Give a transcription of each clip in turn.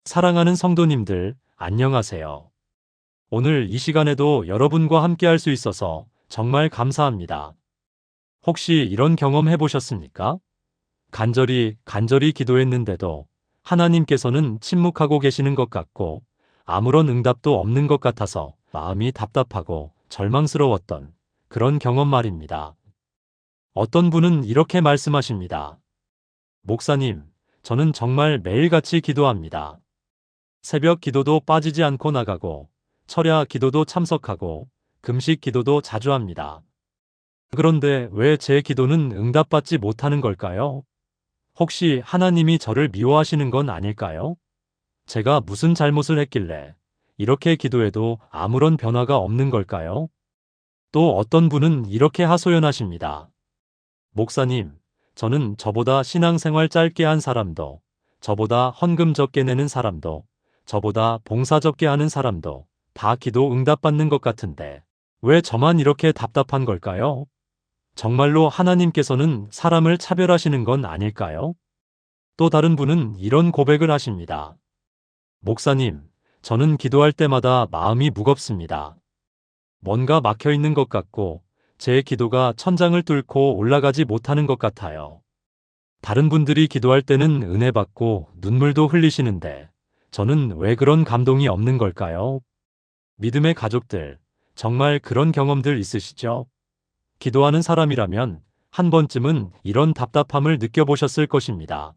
사랑하는 성도님들, 안녕하세요. 오늘 이 시간에도 여러분과 함께 할 수 있어서 정말 감사합니다. 혹시 이런 경험 해보셨습니까? 간절히 기도했는데도 하나님께서는 침묵하고 계시는 것 같고 아무런 응답도 없는 것 같아서 마음이 답답하고 절망스러웠던 그런 경험 말입니다. 어떤 분은 이렇게 말씀하십니다. 목사님, 저는 정말 매일같이 기도합니다. 새벽 기도도 빠지지 않고 나가고, 철야 기도도 참석하고, 금식 기도도 자주 합니다. 그런데 왜 제 기도는 응답받지 못하는 걸까요? 혹시 하나님이 저를 미워하시는 건 아닐까요? 제가 무슨 잘못을 했길래 이렇게 기도해도 아무런 변화가 없는 걸까요? 또 어떤 분은 이렇게 하소연하십니다. 목사님, 저는 저보다 신앙생활 짧게 한 사람도, 저보다 헌금 적게 내는 사람도, 저보다 봉사 적게 하는 사람도 다 기도 응답받는 것 같은데 왜 저만 이렇게 답답한 걸까요? 정말로 하나님께서는 사람을 차별하시는 건 아닐까요? 또 다른 분은 이런 고백을 하십니다. 목사님, 저는 기도할 때마다 마음이 무겁습니다. 뭔가 막혀 있는 것 같고 제 기도가 천장을 뚫고 올라가지 못하는 것 같아요. 다른 분들이 기도할 때는 은혜 받고 눈물도 흘리시는데 저는 왜 그런 감동이 없는 걸까요? 믿음의 가족들, 정말 그런 경험들 있으시죠? 기도하는 사람이라면 한 번쯤은 이런 답답함을 느껴보셨을 것입니다.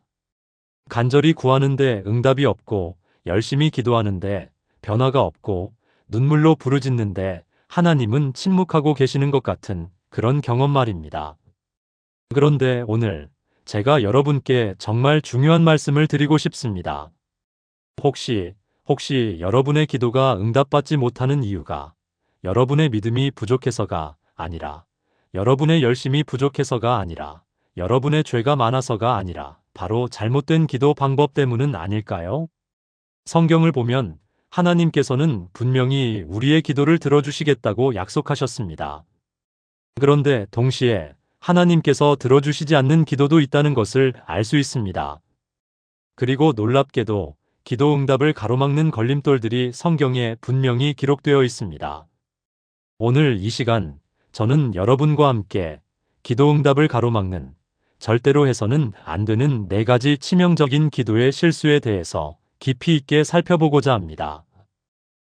간절히 구하는데 응답이 없고 열심히 기도하는데 변화가 없고 눈물로 부르짖는데 하나님은 침묵하고 계시는 것 같은 그런 경험 말입니다. 그런데 오늘 제가 여러분께 정말 중요한 말씀을 드리고 싶습니다. 혹시, 혹시 여러분의 기도가 응답받지 못하는 이유가 여러분의 믿음이 부족해서가 아니라, 여러분의 열심이 부족해서가 아니라, 여러분의 죄가 많아서가 아니라, 바로 잘못된 기도 방법 때문은 아닐까요? 성경을 보면 하나님께서는 분명히 우리의 기도를 들어주시겠다고 약속하셨습니다. 그런데 동시에 하나님께서 들어주시지 않는 기도도 있다는 것을 알 수 있습니다. 그리고 놀랍게도 기도 응답을 가로막는 걸림돌들이 성경에 분명히 기록되어 있습니다. 오늘 이 시간 저는 여러분과 함께 기도 응답을 가로막는 절대로 해서는 안 되는 4가지 치명적인 기도의 실수에 대해서 깊이 있게 살펴보고자 합니다.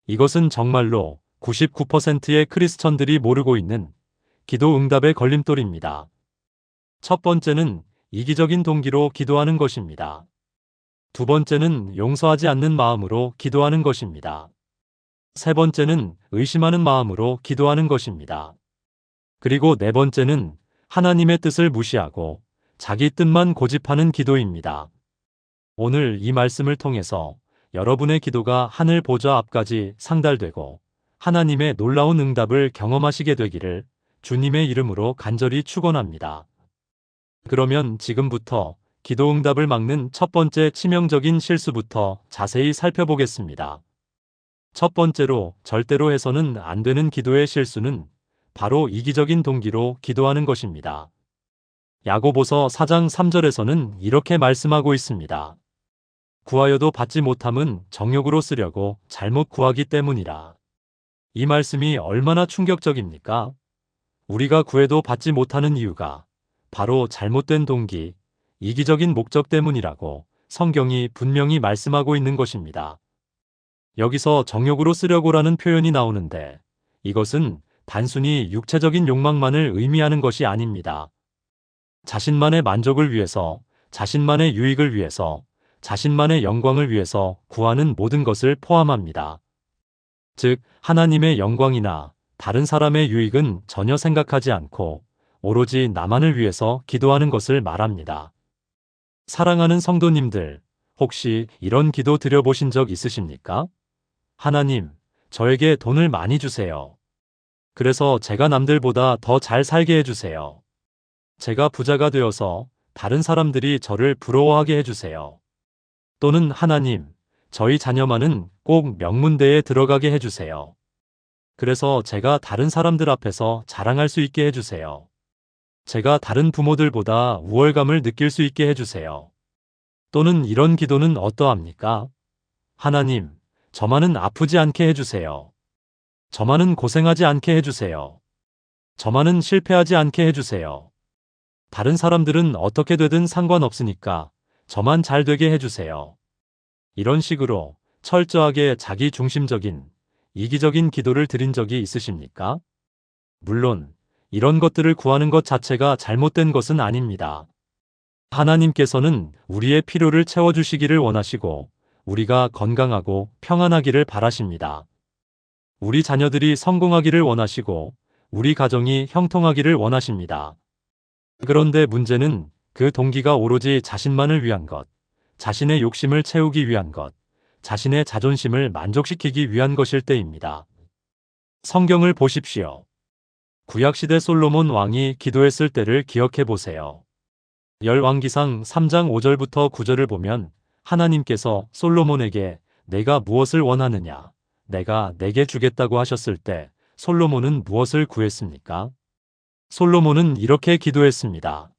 이것은 정말로 99%의 크리스천들이 모르고 있는 기도 응답의 걸림돌입니다. 첫 번째는 이기적인 동기로 기도하는 것입니다. 두 번째는 용서하지 않는 마음으로 기도하는 것입니다. 세 번째는 의심하는 마음으로 기도하는 것입니다. 그리고 네 번째는 하나님의 뜻을 무시하고 자기 뜻만 고집하는 기도입니다. 오늘 이 말씀을 통해서 여러분의 기도가 하늘 보좌 앞까지 상달되고 하나님의 놀라운 응답을 경험하시게 되기를 주님의 이름으로 간절히 축원합니다. 그러면 지금부터 기도 응답을 막는 첫 번째 치명적인 실수부터 자세히 살펴보겠습니다. 첫 번째로 절대로 해서는 안 되는 기도의 실수는 바로 이기적인 동기로 기도하는 것입니다. 야고보서 4장 3절에서는 이렇게 말씀하고 있습니다. 구하여도 받지 못함은 정욕으로 쓰려고 잘못 구하기 때문이라. 이 말씀이 얼마나 충격적입니까? 우리가 구해도 받지 못하는 이유가 바로 잘못된 동기, 이기적인 목적 때문이라고 성경이 분명히 말씀하고 있는 것입니다. 여기서 정욕으로 쓰려고라는 표현이 나오는데 이것은 단순히 육체적인 욕망만을 의미하는 것이 아닙니다. 자신만의 만족을 위해서, 자신만의 유익을 위해서, 자신만의 영광을 위해서 구하는 모든 것을 포함합니다. 즉, 하나님의 영광이나 다른 사람의 유익은 전혀 생각하지 않고 오로지 나만을 위해서 기도하는 것을 말합니다. 사랑하는 성도님들, 혹시 이런 기도 드려보신 적 있으십니까? 하나님, 저에게 돈을 많이 주세요. 그래서 제가 남들보다 더 잘 살게 해주세요. 제가 부자가 되어서 다른 사람들이 저를 부러워하게 해주세요. 또는 하나님, 저희 자녀만은 꼭 명문대에 들어가게 해주세요. 그래서 제가 다른 사람들 앞에서 자랑할 수 있게 해주세요. 제가 다른 부모들보다 우월감을 느낄 수 있게 해주세요. 또는 이런 기도는 어떠합니까? 하나님, 저만은 아프지 않게 해주세요. 저만은 고생하지 않게 해주세요. 저만은 실패하지 않게 해주세요. 다른 사람들은 어떻게 되든 상관없으니까 저만 잘 되게 해주세요. 이런 식으로 철저하게 자기 중심적인, 이기적인 기도를 드린 적이 있으십니까? 물론, 이런 것들을 구하는 것 자체가 잘못된 것은 아닙니다. 하나님께서는 우리의 필요를 채워주시기를 원하시고, 우리가 건강하고 평안하기를 바라십니다. 우리 자녀들이 성공하기를 원하시고, 우리 가정이 형통하기를 원하십니다. 그런데 문제는 그 동기가 오로지 자신만을 위한 것, 자신의 욕심을 채우기 위한 것, 자신의 자존심을 만족시키기 위한 것일 때입니다. 성경을 보십시오. 구약시대 솔로몬 왕이 기도했을 때를 기억해 보세요. 열왕기상 3장 5절부터 9절을 보면 하나님께서 솔로몬에게 내가 무엇을 원하느냐, 내가 내게 주겠다고 하셨을 때 솔로몬은 무엇을 구했습니까? 솔로몬은 이렇게 기도했습니다.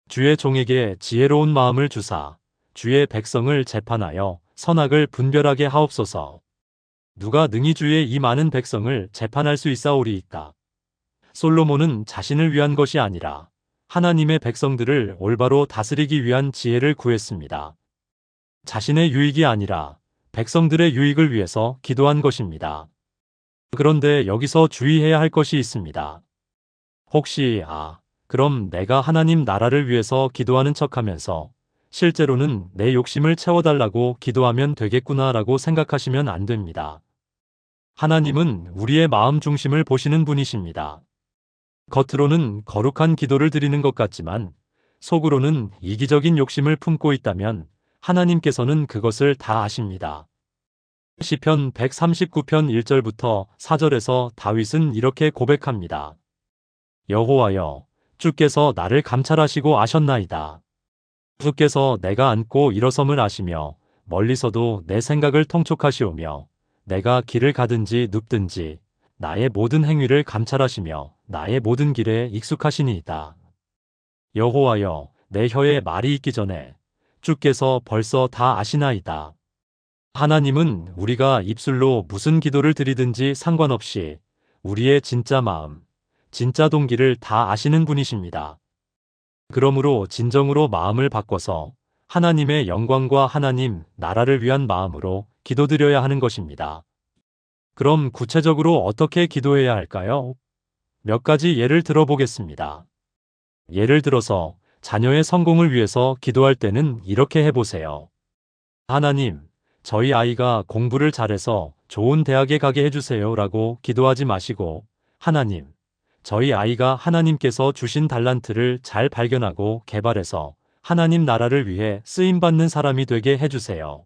주의 종에게 지혜로운 마음을 주사 주의 백성을 재판하여 선악을 분별하게 하옵소서. 누가 능히 주의 이 많은 백성을 재판할 수 있사오리이까? 솔로몬은 자신을 위한 것이 아니라 하나님의 백성들을 올바로 다스리기 위한 지혜를 구했습니다. 자신의 유익이 아니라 백성들의 유익을 위해서 기도한 것입니다. 그런데 여기서 주의해야 할 것이 있습니다. 혹시 그럼 내가 하나님 나라를 위해서 기도하는 척하면서 실제로는 내 욕심을 채워달라고 기도하면 되겠구나라고 생각하시면 안 됩니다. 하나님은 우리의 마음 중심을 보시는 분이십니다. 겉으로는 거룩한 기도를 드리는 것 같지만 속으로는 이기적인 욕심을 품고 있다면 하나님께서는 그것을 다 아십니다. 시편 139편 1절부터 4절에서 다윗은 이렇게 고백합니다. 여호와여, 주께서 나를 감찰하시고 아셨나이다. 주께서 내가 앉고 일어섬을 아시며 멀리서도 내 생각을 통촉하시오며 내가 길을 가든지 눕든지 나의 모든 행위를 감찰하시며 나의 모든 길에 익숙하시니이다. 여호와여, 내 혀에 말이 있기 전에 주께서 벌써 다 아시나이다. 하나님은 우리가 입술로 무슨 기도를 드리든지 상관없이 우리의 진짜 마음, 진짜 동기를 다 아시는 분이십니다. 그러므로 진정으로 마음을 바꿔서 하나님의 영광과 하나님 나라를 위한 마음으로 기도드려야 하는 것입니다. 그럼 구체적으로 어떻게 기도해야 할까요? 몇 가지 예를 들어보겠습니다. 예를 들어서 자녀의 성공을 위해서 기도할 때는 이렇게 해보세요. 하나님, 저희 아이가 공부를 잘해서 좋은 대학에 가게 해주세요 라고 기도하지 마시고 하나님, 저희 아이가 하나님께서 주신 달란트를 잘 발견하고 개발해서 하나님 나라를 위해 쓰임받는 사람이 되게 해주세요.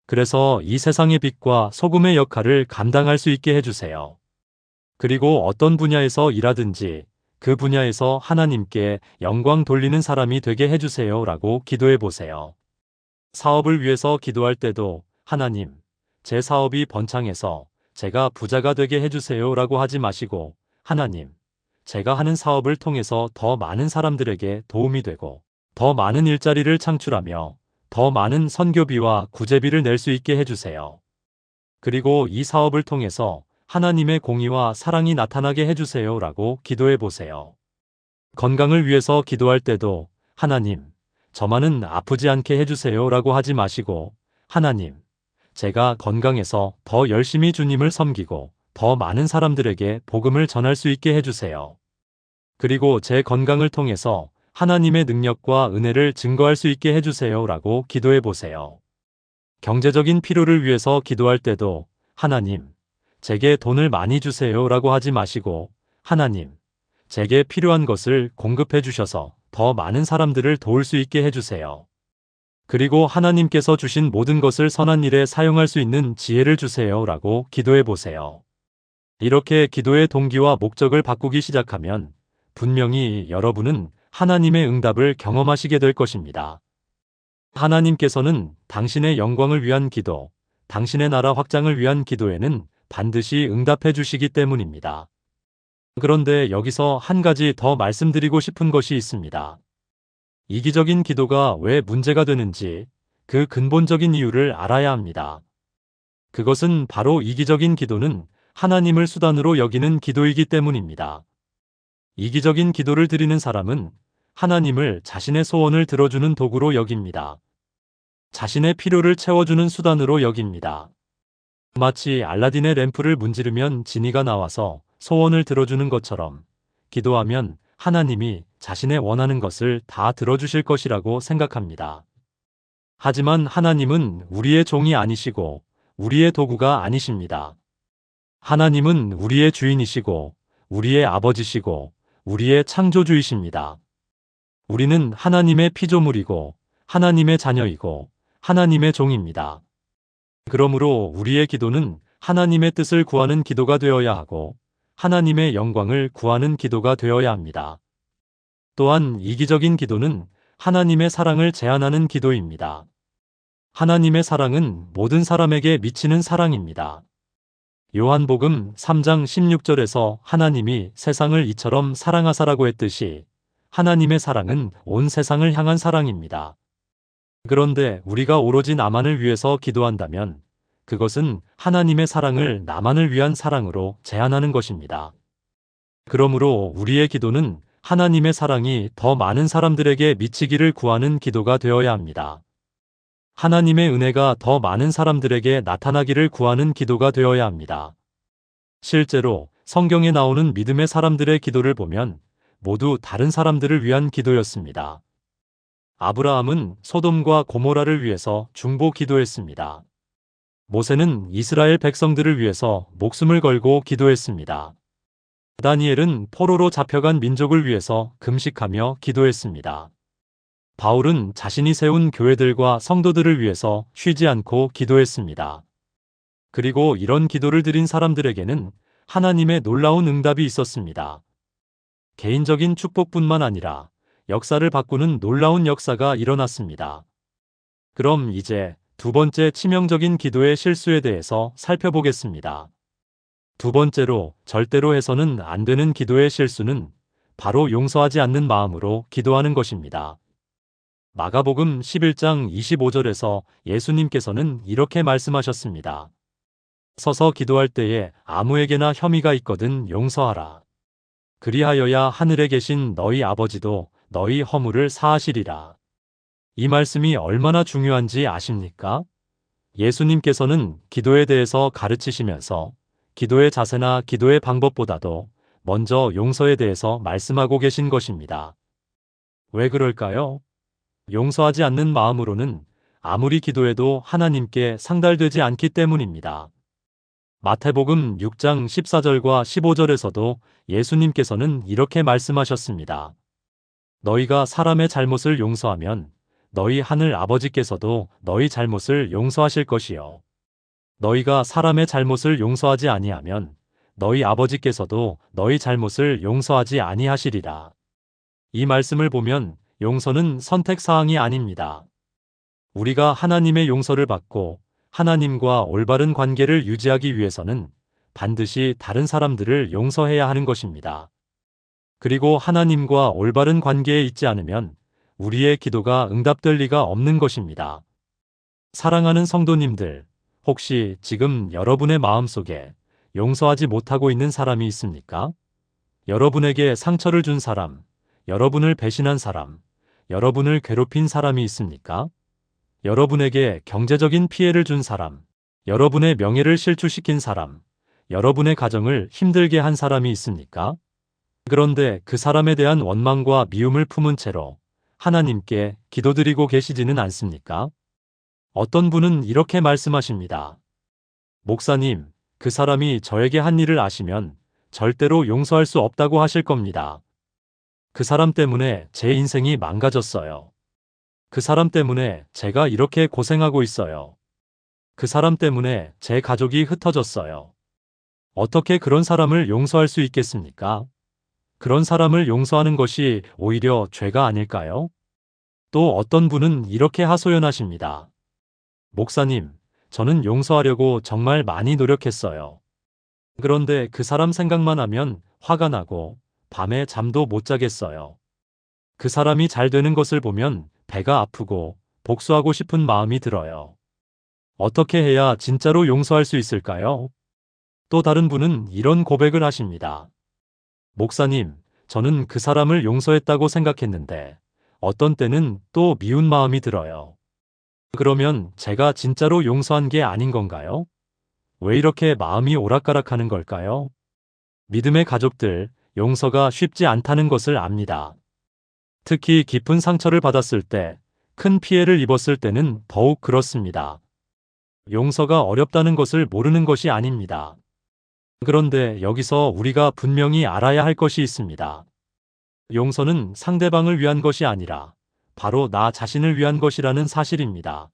그래서 이 세상의 빛과 소금의 역할을 감당할 수 있게 해주세요. 그리고 어떤 분야에서 일하든지 그 분야에서 하나님께 영광 돌리는 사람이 되게 해주세요 라고 기도해 보세요. 사업을 위해서 기도할 때도 하나님, 제 사업이 번창해서 제가 부자가 되게 해주세요 라고 하지 마시고 하나님, 제가 하는 사업을 통해서 더 많은 사람들에게 도움이 되고 더 많은 일자리를 창출하며 더 많은 선교비와 구제비를 낼 수 있게 해주세요. 그리고 이 사업을 통해서 하나님의 공의와 사랑이 나타나게 해주세요 라고 기도해 보세요. 건강을 위해서 기도할 때도 하나님, 저만은 아프지 않게 해주세요 라고 하지 마시고 하나님, 제가 건강해서 더 열심히 주님을 섬기고 더 많은 사람들에게 복음을 전할 수 있게 해주세요. 그리고 제 건강을 통해서 하나님의 능력과 은혜를 증거할 수 있게 해주세요 라고 기도해 보세요. 경제적인 필요를 위해서 기도할 때도 하나님, 제게 돈을 많이 주세요 라고 하지 마시고 하나님, 제게 필요한 것을 공급해 주셔서 더 많은 사람들을 도울 수 있게 해주세요. 그리고 하나님께서 주신 모든 것을 선한 일에 사용할 수 있는 지혜를 주세요 라고 기도해 보세요. 이렇게 기도의 동기와 목적을 바꾸기 시작하면 분명히 여러분은 하나님의 응답을 경험하시게 될 것입니다. 하나님께서는 당신의 영광을 위한 기도, 당신의 나라 확장을 위한 기도에는 반드시 응답해 주시기 때문입니다. 그런데 여기서 한 가지 더 말씀드리고 싶은 것이 있습니다. 이기적인 기도가 왜 문제가 되는지, 그 근본적인 이유를 알아야 합니다. 그것은 바로 이기적인 기도는 하나님을 수단으로 여기는 기도이기 때문입니다. 이기적인 기도를 드리는 사람은 하나님을 자신의 소원을 들어주는 도구로 여깁니다. 자신의 필요를 채워주는 수단으로 여깁니다. 마치 알라딘의 램프를 문지르면 지니가 나와서 소원을 들어주는 것처럼 기도하면 하나님이 자신의 원하는 것을 다 들어주실 것이라고 생각합니다. 하지만 하나님은 우리의 종이 아니시고 우리의 도구가 아니십니다. 하나님은 우리의 주인이시고 우리의 아버지시고 우리의 창조주이십니다. 우리는 하나님의 피조물이고 하나님의 자녀이고 하나님의 종입니다. 그러므로 우리의 기도는 하나님의 뜻을 구하는 기도가 되어야 하고 하나님의 영광을 구하는 기도가 되어야 합니다. 또한 이기적인 기도는 하나님의 사랑을 제한하는 기도입니다. 하나님의 사랑은 모든 사람에게 미치는 사랑입니다. 요한복음 3장 16절에서 하나님이 세상을 이처럼 사랑하사라고 했듯이 하나님의 사랑은 온 세상을 향한 사랑입니다. 그런데 우리가 오로지 나만을 위해서 기도한다면 그것은 하나님의 사랑을 나만을 위한 사랑으로 제한하는 것입니다. 그러므로 우리의 기도는 하나님의 사랑이 더 많은 사람들에게 미치기를 구하는 기도가 되어야 합니다. 하나님의 은혜가 더 많은 사람들에게 나타나기를 구하는 기도가 되어야 합니다. 실제로 성경에 나오는 믿음의 사람들의 기도를 보면 모두 다른 사람들을 위한 기도였습니다. 아브라함은 소돔과 고모라를 위해서 중보 기도했습니다. 모세는 이스라엘 백성들을 위해서 목숨을 걸고 기도했습니다. 다니엘은 포로로 잡혀간 민족을 위해서 금식하며 기도했습니다. 바울은 자신이 세운 교회들과 성도들을 위해서 쉬지 않고 기도했습니다. 그리고 이런 기도를 드린 사람들에게는 하나님의 놀라운 응답이 있었습니다. 개인적인 축복뿐만 아니라 역사를 바꾸는 놀라운 역사가 일어났습니다. 그럼 이제 두 번째 치명적인 기도의 실수에 대해서 살펴보겠습니다. 두 번째로 절대로 해서는 안 되는 기도의 실수는 바로 용서하지 않는 마음으로 기도하는 것입니다. 마가복음 11장 25절에서 예수님께서는 이렇게 말씀하셨습니다. 서서 기도할 때에 아무에게나 혐의가 있거든 용서하라. 그리하여야 하늘에 계신 너희 아버지도 너희 허물을 사하시리라. 이 말씀이 얼마나 중요한지 아십니까? 예수님께서는 기도에 대해서 가르치시면서 기도의 자세나 기도의 방법보다도 먼저 용서에 대해서 말씀하고 계신 것입니다. 왜 그럴까요? 용서하지 않는 마음으로는 아무리 기도해도 하나님께 상달되지 않기 때문입니다. 마태복음 6장 14절과 15절에서도 예수님께서는 이렇게 말씀하셨습니다. 너희가 사람의 잘못을 용서하면 너희 하늘 아버지께서도 너희 잘못을 용서하실 것이요. 너희가 사람의 잘못을 용서하지 아니하면 너희 아버지께서도 너희 잘못을 용서하지 아니하시리라. 이 말씀을 보면 용서는 선택사항이 아닙니다. 우리가 하나님의 용서를 받고 하나님과 올바른 관계를 유지하기 위해서는 반드시 다른 사람들을 용서해야 하는 것입니다. 그리고 하나님과 올바른 관계에 있지 않으면 우리의 기도가 응답될 리가 없는 것입니다. 사랑하는 성도님들, 혹시 지금 여러분의 마음속에 용서하지 못하고 있는 사람이 있습니까? 여러분에게 상처를 준 사람, 여러분을 배신한 사람, 여러분을 괴롭힌 사람이 있습니까? 여러분에게 경제적인 피해를 준 사람, 여러분의 명예를 실추시킨 사람, 여러분의 가정을 힘들게 한 사람이 있습니까? 그런데 그 사람에 대한 원망과 미움을 품은 채로 하나님께 기도드리고 계시지는 않습니까? 어떤 분은 이렇게 말씀하십니다. 목사님, 그 사람이 저에게 한 일을 아시면 절대로 용서할 수 없다고 하실 겁니다. 그 사람 때문에 제 인생이 망가졌어요. 그 사람 때문에 제가 이렇게 고생하고 있어요. 그 사람 때문에 제 가족이 흩어졌어요. 어떻게 그런 사람을 용서할 수 있겠습니까? 그런 사람을 용서하는 것이 오히려 죄가 아닐까요? 또 어떤 분은 이렇게 하소연하십니다. 목사님, 저는 용서하려고 정말 많이 노력했어요. 그런데 그 사람 생각만 하면 화가 나고 밤에 잠도 못 자겠어요. 그 사람이 잘 되는 것을 보면 배가 아프고 복수하고 싶은 마음이 들어요. 어떻게 해야 진짜로 용서할 수 있을까요? 또 다른 분은 이런 고백을 하십니다. 목사님, 저는 그 사람을 용서했다고 생각했는데 어떤 때는 또 미운 마음이 들어요. 그러면 제가 진짜로 용서한 게 아닌 건가요? 왜 이렇게 마음이 오락가락하는 걸까요? 믿음의 가족들, 용서가 쉽지 않다는 것을 압니다. 특히 깊은 상처를 받았을 때, 큰 피해를 입었을 때는 더욱 그렇습니다. 용서가 어렵다는 것을 모르는 것이 아닙니다. 그런데 여기서 우리가 분명히 알아야 할 것이 있습니다. 용서는 상대방을 위한 것이 아니라 바로 나 자신을 위한 것이라는 사실입니다.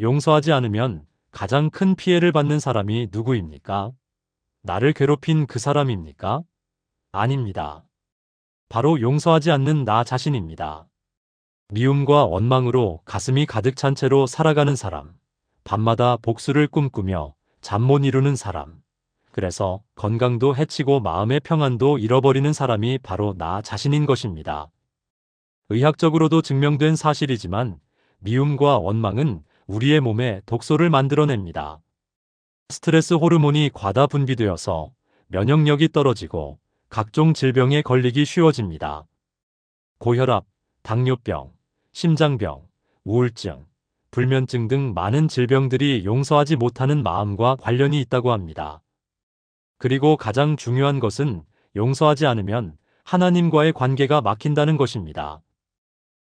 용서하지 않으면 가장 큰 피해를 받는 사람이 누구입니까? 나를 괴롭힌 그 사람입니까? 아닙니다. 바로 용서하지 않는 나 자신입니다. 미움과 원망으로 가슴이 가득 찬 채로 살아가는 사람, 밤마다 복수를 꿈꾸며 잠 못 이루는 사람, 그래서 건강도 해치고 마음의 평안도 잃어버리는 사람이 바로 나 자신인 것입니다. 의학적으로도 증명된 사실이지만 미움과 원망은 우리의 몸에 독소를 만들어냅니다. 스트레스 호르몬이 과다 분비되어서 면역력이 떨어지고 각종 질병에 걸리기 쉬워집니다. 고혈압, 당뇨병, 심장병, 우울증, 불면증 등 많은 질병들이 용서하지 못하는 마음과 관련이 있다고 합니다. 그리고 가장 중요한 것은 용서하지 않으면 하나님과의 관계가 막힌다는 것입니다.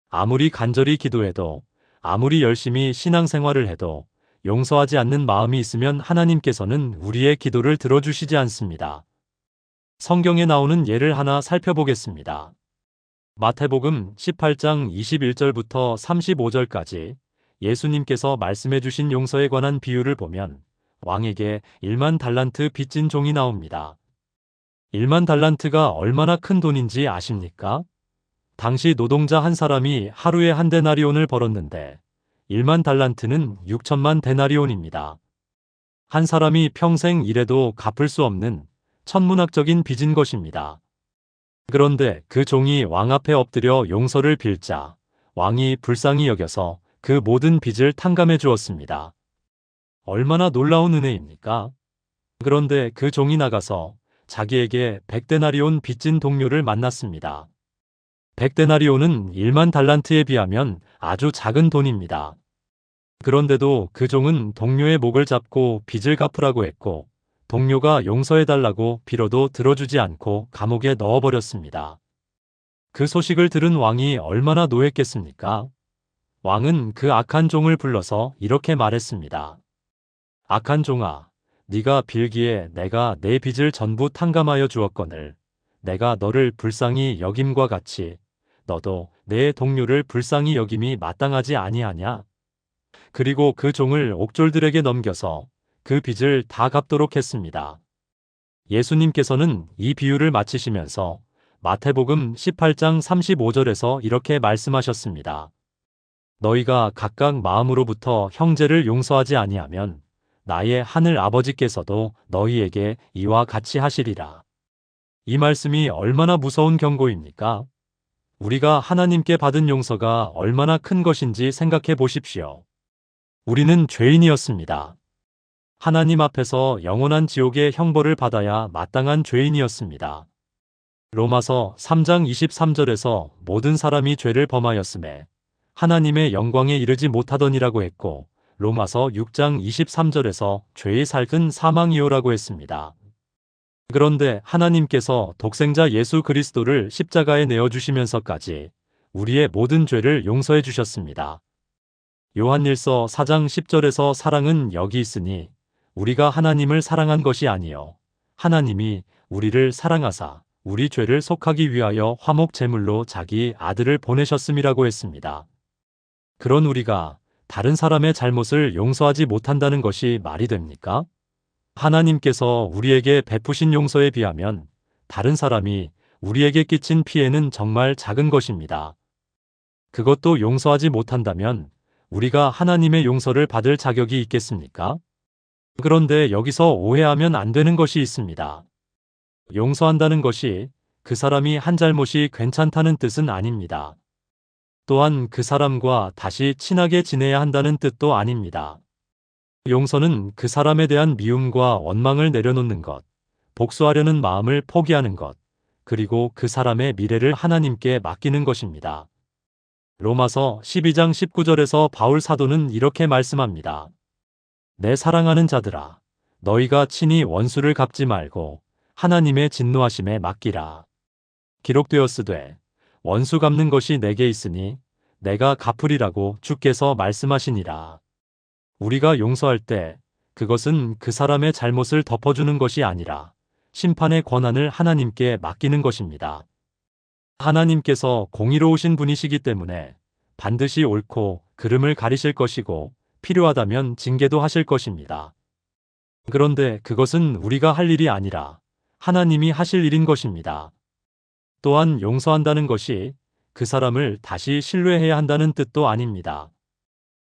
아무리 간절히 기도해도, 아무리 열심히 신앙생활을 해도 용서하지 않는 마음이 있으면 하나님께서는 우리의 기도를 들어주시지 않습니다. 성경에 나오는 예를 하나 살펴보겠습니다. 마태복음 18장 21절부터 35절까지 예수님께서 말씀해 주신 용서에 관한 비유를 보면 왕에게 1만 달란트 빚진 종이 나옵니다. 1만 달란트가 얼마나 큰 돈인지 아십니까? 당시 노동자 한 사람이 하루에 한 데나리온을 벌었는데 1만 달란트는 6천만 데나리온입니다. 한 사람이 평생 일해도 갚을 수 없는 천문학적인 빚인 것입니다. 그런데 그 종이 왕 앞에 엎드려 용서를 빌자 왕이 불쌍히 여겨서 그 모든 빚을 탕감해 주었습니다. 얼마나 놀라운 은혜입니까? 그런데 그 종이 나가서 자기에게 100데나리온 빚진 동료를 만났습니다. 100데나리온은 1만 달란트에 비하면 아주 작은 돈입니다. 그런데도 그 종은 동료의 목을 잡고 빚을 갚으라고 했고 동료가 용서해달라고 빌어도 들어주지 않고 감옥에 넣어버렸습니다. 그 소식을 들은 왕이 얼마나 노했겠습니까? 왕은 그 악한 종을 불러서 이렇게 말했습니다. 악한 종아, 네가 빌기에 내가 내 빚을 전부 탕감하여 주었거늘 내가 너를 불쌍히 여김과 같이 너도 내 동료를 불쌍히 여김이 마땅하지 아니하냐? 그리고 그 종을 옥졸들에게 넘겨서 그 빚을 다 갚도록 했습니다. 예수님께서는 이 비유를 마치시면서 마태복음 18장 35절에서 이렇게 말씀하셨습니다. 너희가 각각 마음으로부터 형제를 용서하지 아니하면 나의 하늘 아버지께서도 너희에게 이와 같이 하시리라. 이 말씀이 얼마나 무서운 경고입니까? 우리가 하나님께 받은 용서가 얼마나 큰 것인지 생각해 보십시오. 우리는 죄인이었습니다. 하나님 앞에서 영원한 지옥의 형벌을 받아야 마땅한 죄인이었습니다. 로마서 3장 23절에서 모든 사람이 죄를 범하였음에 하나님의 영광에 이르지 못하더니라고 했고 로마서 6장 23절에서 죄의 살은 사망이요라고 했습니다. 그런데 하나님께서 독생자 예수 그리스도를 십자가에 내어주시면서까지 우리의 모든 죄를 용서해 주셨습니다. 요한일서 4장 10절에서 사랑은 여기 있으니 우리가 하나님을 사랑한 것이 아니요 하나님이 우리를 사랑하사 우리 죄를 속하기 위하여 화목 제물로 자기 아들을 보내셨음이라고 했습니다. 그런 우리가 다른 사람의 잘못을 용서하지 못한다는 것이 말이 됩니까? 하나님께서 우리에게 베푸신 용서에 비하면 다른 사람이 우리에게 끼친 피해는 정말 작은 것입니다. 그것도 용서하지 못한다면 우리가 하나님의 용서를 받을 자격이 있겠습니까? 그런데 여기서 오해하면 안 되는 것이 있습니다. 용서한다는 것이 그 사람이 한 잘못이 괜찮다는 뜻은 아닙니다. 또한 그 사람과 다시 친하게 지내야 한다는 뜻도 아닙니다. 용서는 그 사람에 대한 미움과 원망을 내려놓는 것, 복수하려는 마음을 포기하는 것, 그리고 그 사람의 미래를 하나님께 맡기는 것입니다. 로마서 12장 19절에서 바울 사도는 이렇게 말씀합니다. 내 사랑하는 자들아, 너희가 친히 원수를 갚지 말고 하나님의 진노하심에 맡기라. 기록되었으되 원수 갚는 것이 내게 있으니 내가 갚으리라고 주께서 말씀하시니라. 우리가 용서할 때 그것은 그 사람의 잘못을 덮어주는 것이 아니라 심판의 권한을 하나님께 맡기는 것입니다. 하나님께서 공의로우신 분이시기 때문에 반드시 옳고 그름을 가리실 것이고 필요하다면 징계도 하실 것입니다. 그런데 그것은 우리가 할 일이 아니라 하나님이 하실 일인 것입니다. 또한 용서한다는 것이 그 사람을 다시 신뢰해야 한다는 뜻도 아닙니다.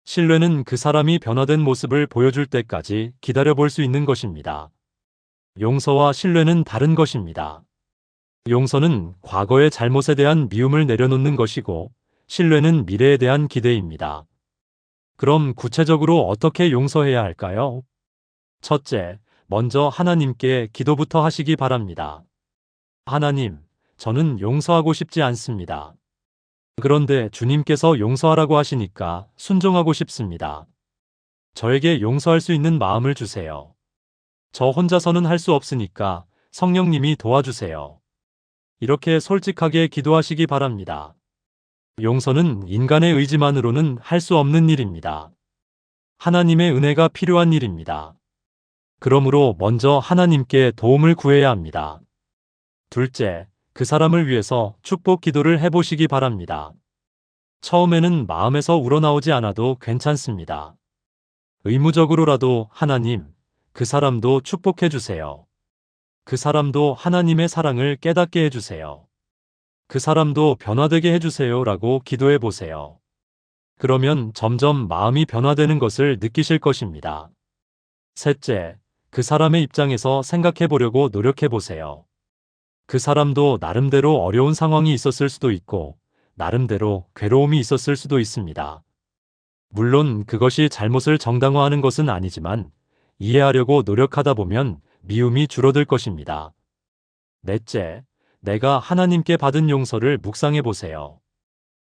신뢰는 그 사람이 변화된 모습을 보여줄 때까지 기다려볼 수 있는 것입니다. 용서와 신뢰는 다른 것입니다. 용서는 과거의 잘못에 대한 미움을 내려놓는 것이고, 신뢰는 미래에 대한 기대입니다. 그럼 구체적으로 어떻게 용서해야 할까요? 첫째, 먼저 하나님께 기도부터 하시기 바랍니다. 하나님, 저는 용서하고 싶지 않습니다. 그런데 주님께서 용서하라고 하시니까 순종하고 싶습니다. 저에게 용서할 수 있는 마음을 주세요. 저 혼자서는 할 수 없으니까 성령님이 도와주세요. 이렇게 솔직하게 기도하시기 바랍니다. 용서는 인간의 의지만으로는 할 수 없는 일입니다. 하나님의 은혜가 필요한 일입니다. 그러므로 먼저 하나님께 도움을 구해야 합니다. 둘째, 그 사람을 위해서 축복 기도를 해보시기 바랍니다. 처음에는 마음에서 우러나오지 않아도 괜찮습니다. 의무적으로라도 하나님, 그 사람도 축복해 주세요. 그 사람도 하나님의 사랑을 깨닫게 해주세요. 그 사람도 변화되게 해주세요 라고 기도해 보세요. 그러면 점점 마음이 변화되는 것을 느끼실 것입니다. 셋째, 그 사람의 입장에서 생각해 보려고 노력해 보세요. 그 사람도 나름대로 어려운 상황이 있었을 수도 있고, 나름대로 괴로움이 있었을 수도 있습니다. 물론 그것이 잘못을 정당화하는 것은 아니지만, 이해하려고 노력하다 보면 미움이 줄어들 것입니다. 넷째, 내가 하나님께 받은 용서를 묵상해 보세요.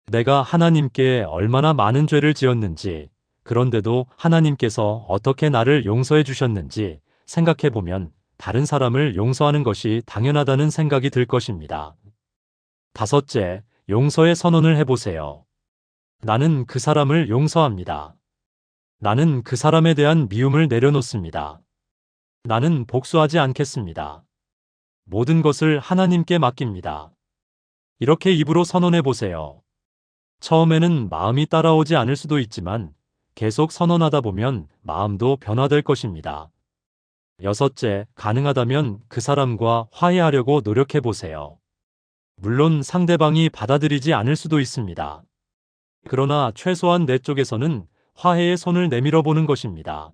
내가 하나님께 얼마나 많은 죄를 지었는지, 그런데도 하나님께서 어떻게 나를 용서해 주셨는지 생각해 보면 다른 사람을 용서하는 것이 당연하다는 생각이 들 것입니다. 다섯째, 용서의 선언을 해보세요. 나는 그 사람을 용서합니다. 나는 그 사람에 대한 미움을 내려놓습니다. 나는 복수하지 않겠습니다. 모든 것을 하나님께 맡깁니다. 이렇게 입으로 선언해 보세요. 처음에는 마음이 따라오지 않을 수도 있지만 계속 선언하다 보면 마음도 변화될 것입니다. 여섯째, 가능하다면 그 사람과 화해하려고 노력해 보세요. 물론 상대방이 받아들이지 않을 수도 있습니다. 그러나 최소한 내 쪽에서는 화해의 손을 내밀어 보는 것입니다.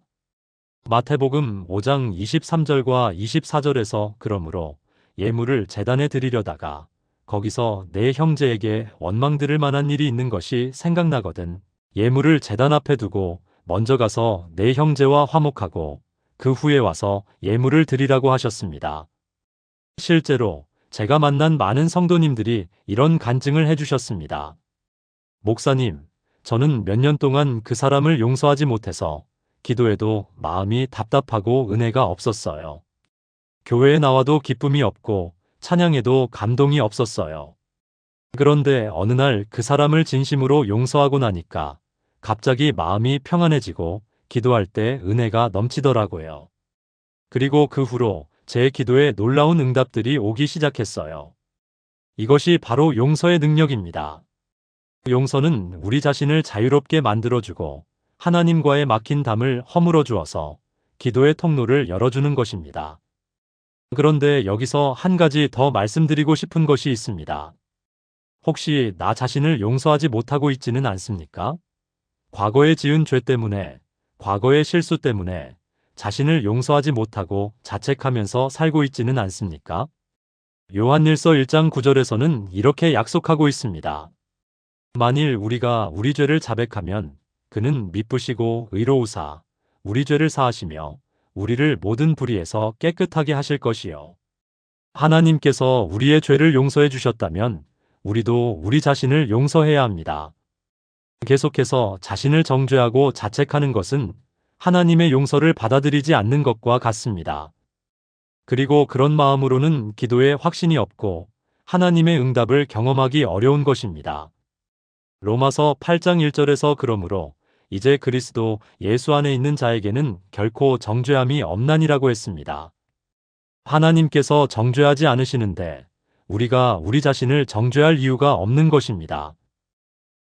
마태복음 5장 23절과 24절에서 그러므로 예물을 제단에 드리려다가 거기서 내 형제에게 원망 들을 만한 일이 있는 것이 생각나거든 예물을 제단 앞에 두고 먼저 가서 내 형제와 화목하고 그 후에 와서 예물을 드리라고 하셨습니다. 실제로 제가 만난 많은 성도님들이 이런 간증을 해주셨습니다. 목사님, 저는 몇 년 동안 그 사람을 용서하지 못해서 기도해도 마음이 답답하고 은혜가 없었어요. 교회에 나와도 기쁨이 없고 찬양해도 감동이 없었어요. 그런데 어느 날 그 사람을 진심으로 용서하고 나니까 갑자기 마음이 평안해지고 기도할 때 은혜가 넘치더라고요. 그리고 그 후로 제 기도에 놀라운 응답들이 오기 시작했어요. 이것이 바로 용서의 능력입니다. 용서는 우리 자신을 자유롭게 만들어주고 하나님과의 막힌 담을 허물어 주어서 기도의 통로를 열어주는 것입니다. 그런데 여기서 한 가지 더 말씀드리고 싶은 것이 있습니다. 혹시 나 자신을 용서하지 못하고 있지는 않습니까? 과거에 지은 죄 때문에, 과거의 실수 때문에 자신을 용서하지 못하고 자책하면서 살고 있지는 않습니까? 요한일서 1장 9절에서는 이렇게 약속하고 있습니다. 만일 우리가 우리 죄를 자백하면 그는 미쁘시고 의로우사 우리 죄를 사하시며 우리를 모든 불의에서 깨끗하게 하실 것이요. 하나님께서 우리의 죄를 용서해 주셨다면 우리도 우리 자신을 용서해야 합니다. 계속해서 자신을 정죄하고 자책하는 것은 하나님의 용서를 받아들이지 않는 것과 같습니다. 그리고 그런 마음으로는 기도에 확신이 없고 하나님의 응답을 경험하기 어려운 것입니다. 로마서 8장 1절에서 그러므로 이제 그리스도 예수 안에 있는 자에게는 결코 정죄함이 없나니라고 했습니다. 하나님께서 정죄하지 않으시는데 우리가 우리 자신을 정죄할 이유가 없는 것입니다.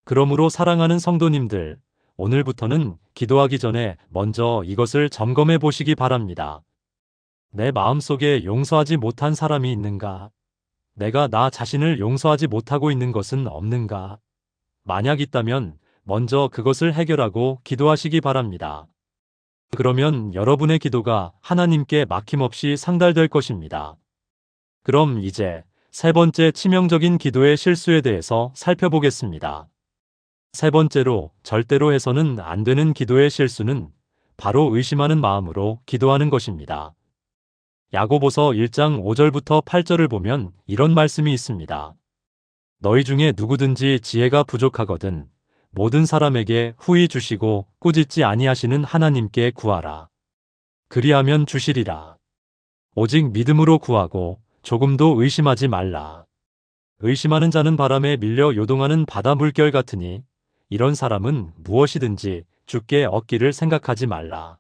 그러므로 사랑하는 성도님들, 오늘부터는 기도하기 전에 먼저 이것을 점검해 보시기 바랍니다. 내 마음속에 용서하지 못한 사람이 있는가? 내가 나 자신을 용서하지 못하고 있는 것은 없는가? 만약 있다면 먼저 그것을 해결하고 기도하시기 바랍니다. 그러면 여러분의 기도가 하나님께 막힘없이 상달될 것입니다. 그럼 이제 세 번째 치명적인 기도의 실수에 대해서 살펴보겠습니다. 세 번째로 절대로 해서는 안 되는 기도의 실수는 바로 의심하는 마음으로 기도하는 것입니다. 야고보서 1장 5절부터 8절을 보면 이런 말씀이 있습니다. 너희 중에 누구든지 지혜가 부족하거든 모든 사람에게 후히 주시고 꾸짖지 아니하시는 하나님께 구하라. 그리하면 주시리라. 오직 믿음으로 구하고 조금도 의심하지 말라. 의심하는 자는 바람에 밀려 요동하는 바다 물결 같으니 이런 사람은 무엇이든지 주께 얻기를 생각하지 말라.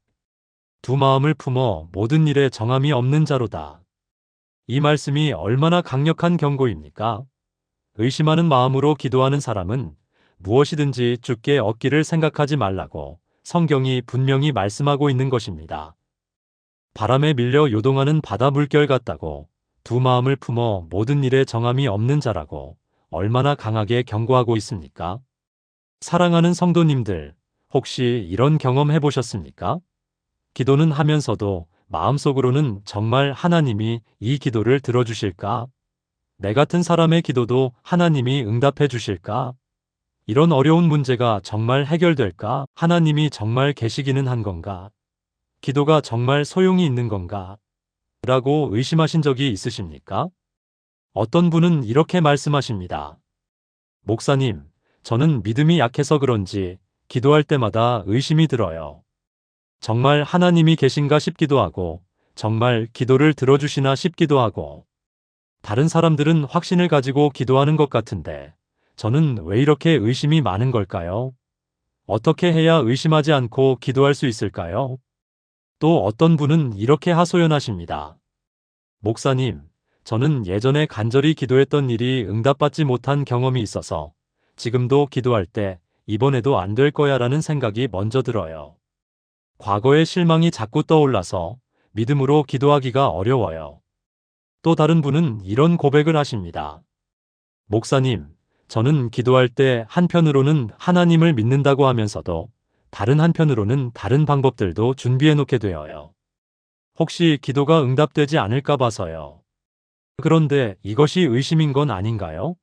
두 마음을 품어 모든 일에 정함이 없는 자로다. 이 말씀이 얼마나 강력한 경고입니까? 의심하는 마음으로 기도하는 사람은 무엇이든지 주께 얻기를 생각하지 말라고 성경이 분명히 말씀하고 있는 것입니다. 바람에 밀려 요동하는 바다 물결 같다고 두 마음을 품어 모든 일에 정함이 없는 자라고 얼마나 강하게 경고하고 있습니까? 사랑하는 성도님들, 혹시 이런 경험 해보셨습니까? 기도는 하면서도 마음속으로는 정말 하나님이 이 기도를 들어주실까? 내 같은 사람의 기도도 하나님이 응답해 주실까? 이런 어려운 문제가 정말 해결될까? 하나님이 정말 계시기는 한 건가? 기도가 정말 소용이 있는 건가? 라고 의심하신 적이 있으십니까? 어떤 분은 이렇게 말씀하십니다. 목사님, 저는 믿음이 약해서 그런지 기도할 때마다 의심이 들어요. 정말 하나님이 계신가 싶기도 하고, 정말 기도를 들어주시나 싶기도 하고, 다른 사람들은 확신을 가지고 기도하는 것 같은데, 저는 왜 이렇게 의심이 많은 걸까요? 어떻게 해야 의심하지 않고 기도할 수 있을까요? 또 어떤 분은 이렇게 하소연하십니다. 목사님, 저는 예전에 간절히 기도했던 일이 응답받지 못한 경험이 있어서 지금도 기도할 때 이번에도 안 될 거야 라는 생각이 먼저 들어요. 과거의 실망이 자꾸 떠올라서 믿음으로 기도하기가 어려워요. 또 다른 분은 이런 고백을 하십니다. 목사님, 저는 기도할 때 한편으로는 하나님을 믿는다고 하면서도 다른 한편으로는 다른 방법들도 준비해 놓게 되어요. 혹시 기도가 응답되지 않을까 봐서요. 그런데 이것이 의심인 건 아닌가요?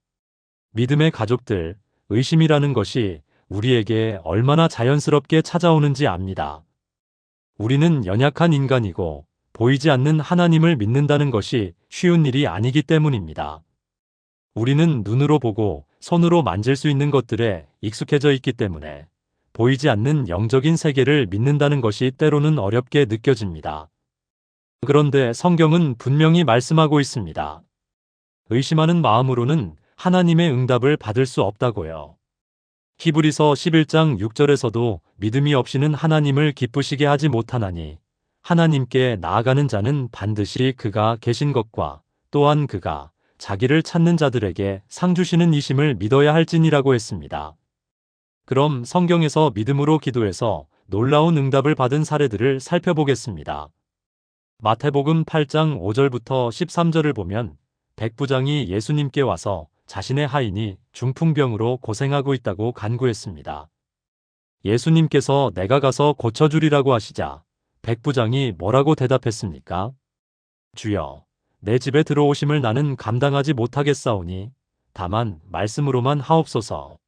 믿음의 가족들, 의심이라는 것이 우리에게 얼마나 자연스럽게 찾아오는지 압니다. 우리는 연약한 인간이고 보이지 않는 하나님을 믿는다는 것이 쉬운 일이 아니기 때문입니다. 우리는 눈으로 보고 손으로 만질 수 있는 것들에 익숙해져 있기 때문에 보이지 않는 영적인 세계를 믿는다는 것이 때로는 어렵게 느껴집니다. 그런데 성경은 분명히 말씀하고 있습니다. 의심하는 마음으로는 하나님의 응답을 받을 수 없다고요. 히브리서 11장 6절에서도 믿음이 없이는 하나님을 기쁘시게 하지 못하나니 하나님께 나아가는 자는 반드시 그가 계신 것과 또한 그가 자기를 찾는 자들에게 상 주시는 이심을 믿어야 할지니라고 했습니다. 그럼 성경에서 믿음으로 기도해서 놀라운 응답을 받은 사례들을 살펴보겠습니다. 마태복음 8장 5절부터 13절을 보면 백부장이 예수님께 와서 자신의 하인이 중풍병으로 고생하고 있다고 간구했습니다. 예수님께서 내가 가서 고쳐주리라고 하시자 백부장이 뭐라고 대답했습니까? 주여, 내 집에 들어오심을 나는 감당하지 못하겠사오니 다만 말씀으로만 하옵소서.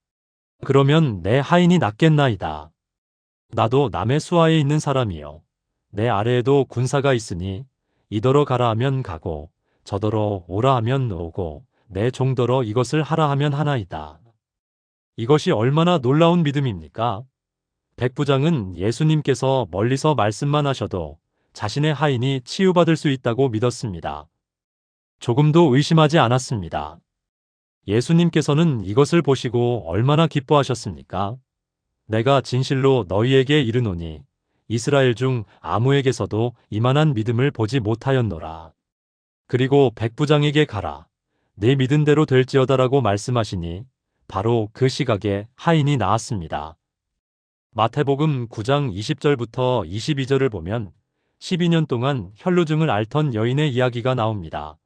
그러면 내 하인이 낫겠나이다. 나도 남의 수하에 있는 사람이요. 내 아래에도 군사가 있으니 이더러 가라 하면 가고 저더러 오라 하면 오고 내 종더러 이것을 하라 하면 하나이다. 이것이 얼마나 놀라운 믿음입니까? 백부장은 예수님께서 멀리서 말씀만 하셔도 자신의 하인이 치유받을 수 있다고 믿었습니다. 조금도 의심하지 않았습니다. 예수님께서는 이것을 보시고 얼마나 기뻐하셨습니까? 내가 진실로 너희에게 이르노니 이스라엘 중 아무에게서도 이만한 믿음을 보지 못하였노라. 그리고 백부장에게 가라. 네 믿은 대로 될지어다라고 말씀하시니 바로 그 시각에 하인이 나았습니다. 마태복음 9장 20절부터 22절을 보면 12년 동안 혈루증을 앓던 여인의 이야기가 나옵니다.